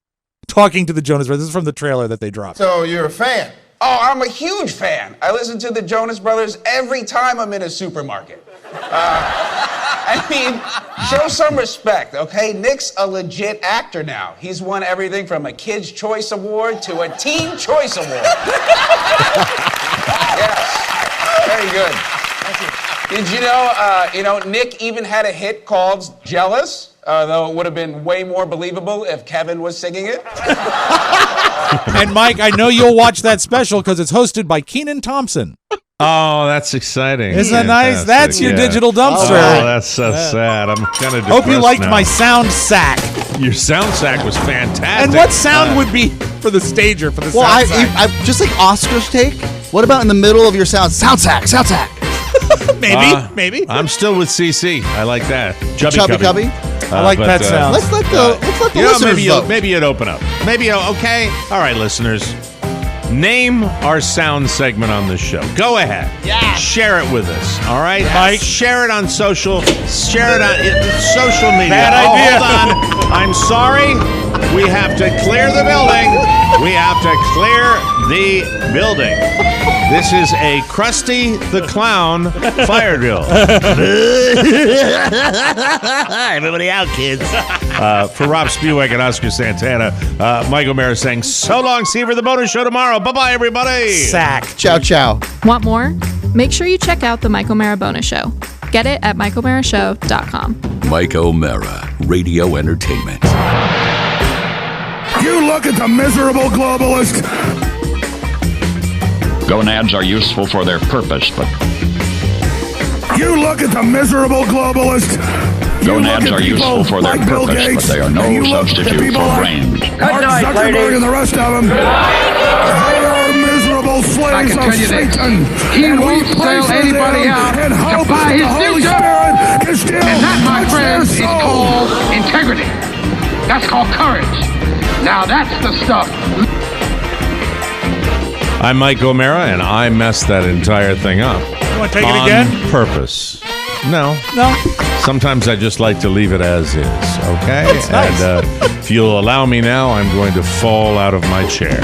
talking to the Jonas Brothers. This is from the trailer that they dropped. So you're a fan? Oh, I'm a huge fan. I listen to the Jonas Brothers every time I'm in a supermarket. I mean, show some respect, okay? Nick's a legit actor now. He's won everything from a Kids' Choice Award to a Teen Choice Award. Yes, very good. Did you know, Nick even had a hit called Jealous, though it would have been way more believable if Kevin was singing it. And Mike, I know you'll watch that special because it's hosted by Kenan Thompson. Oh, that's exciting. Isn't that nice? That's your digital dumpster. Oh, that's so sad. I'm kind of depressed. Hope you liked now. my sound sack. Your sound sack was fantastic. And what sound would be for the stager, for the sound sack? I just like Oscar's take. What about in the middle of your sound sack? Maybe. I'm still with CC. I like that. Chubby Cubby. I like that sound. Let's let the listeners vote. Maybe you'd open up. Okay. All right, listeners. Name our sound segment on this show. Go ahead. Yeah. Share it with us. All right, yes. Mike. Share it on social. Share it on social media. Bad idea. Hold on. I'm sorry. We have to clear the building. We have to clear the building. This is a Krusty the Clown fire drill. Everybody out, kids. For Rob Spiewak and Oscar Santana, Mike O'Mara saying, so long, see you for the bonus show tomorrow. Bye-bye, everybody. Sack. Ciao. Want more? Make sure you check out the Mike O'Mara bonus show. Get it at MikeO'MaraShow.com. Mike O'Mara, Radio Entertainment. You look at the miserable globalist. Gonads are useful for their purpose, but... You look at the miserable globalist. Gonads are useful for their purpose, but they are no substitute for brains. Mark Zuckerberg and the rest of them. They are miserable slaves of Satan. He won't sell anybody out to buy his future. And that, my friends, is called integrity. That's called courage. Now that's the stuff. I'm Mike O'Mara, and I messed that entire thing up. You want to take it again? On purpose. No. No. Sometimes I just like to leave it as is, okay? That's nice. And if you'll allow me now, I'm going to fall out of my chair.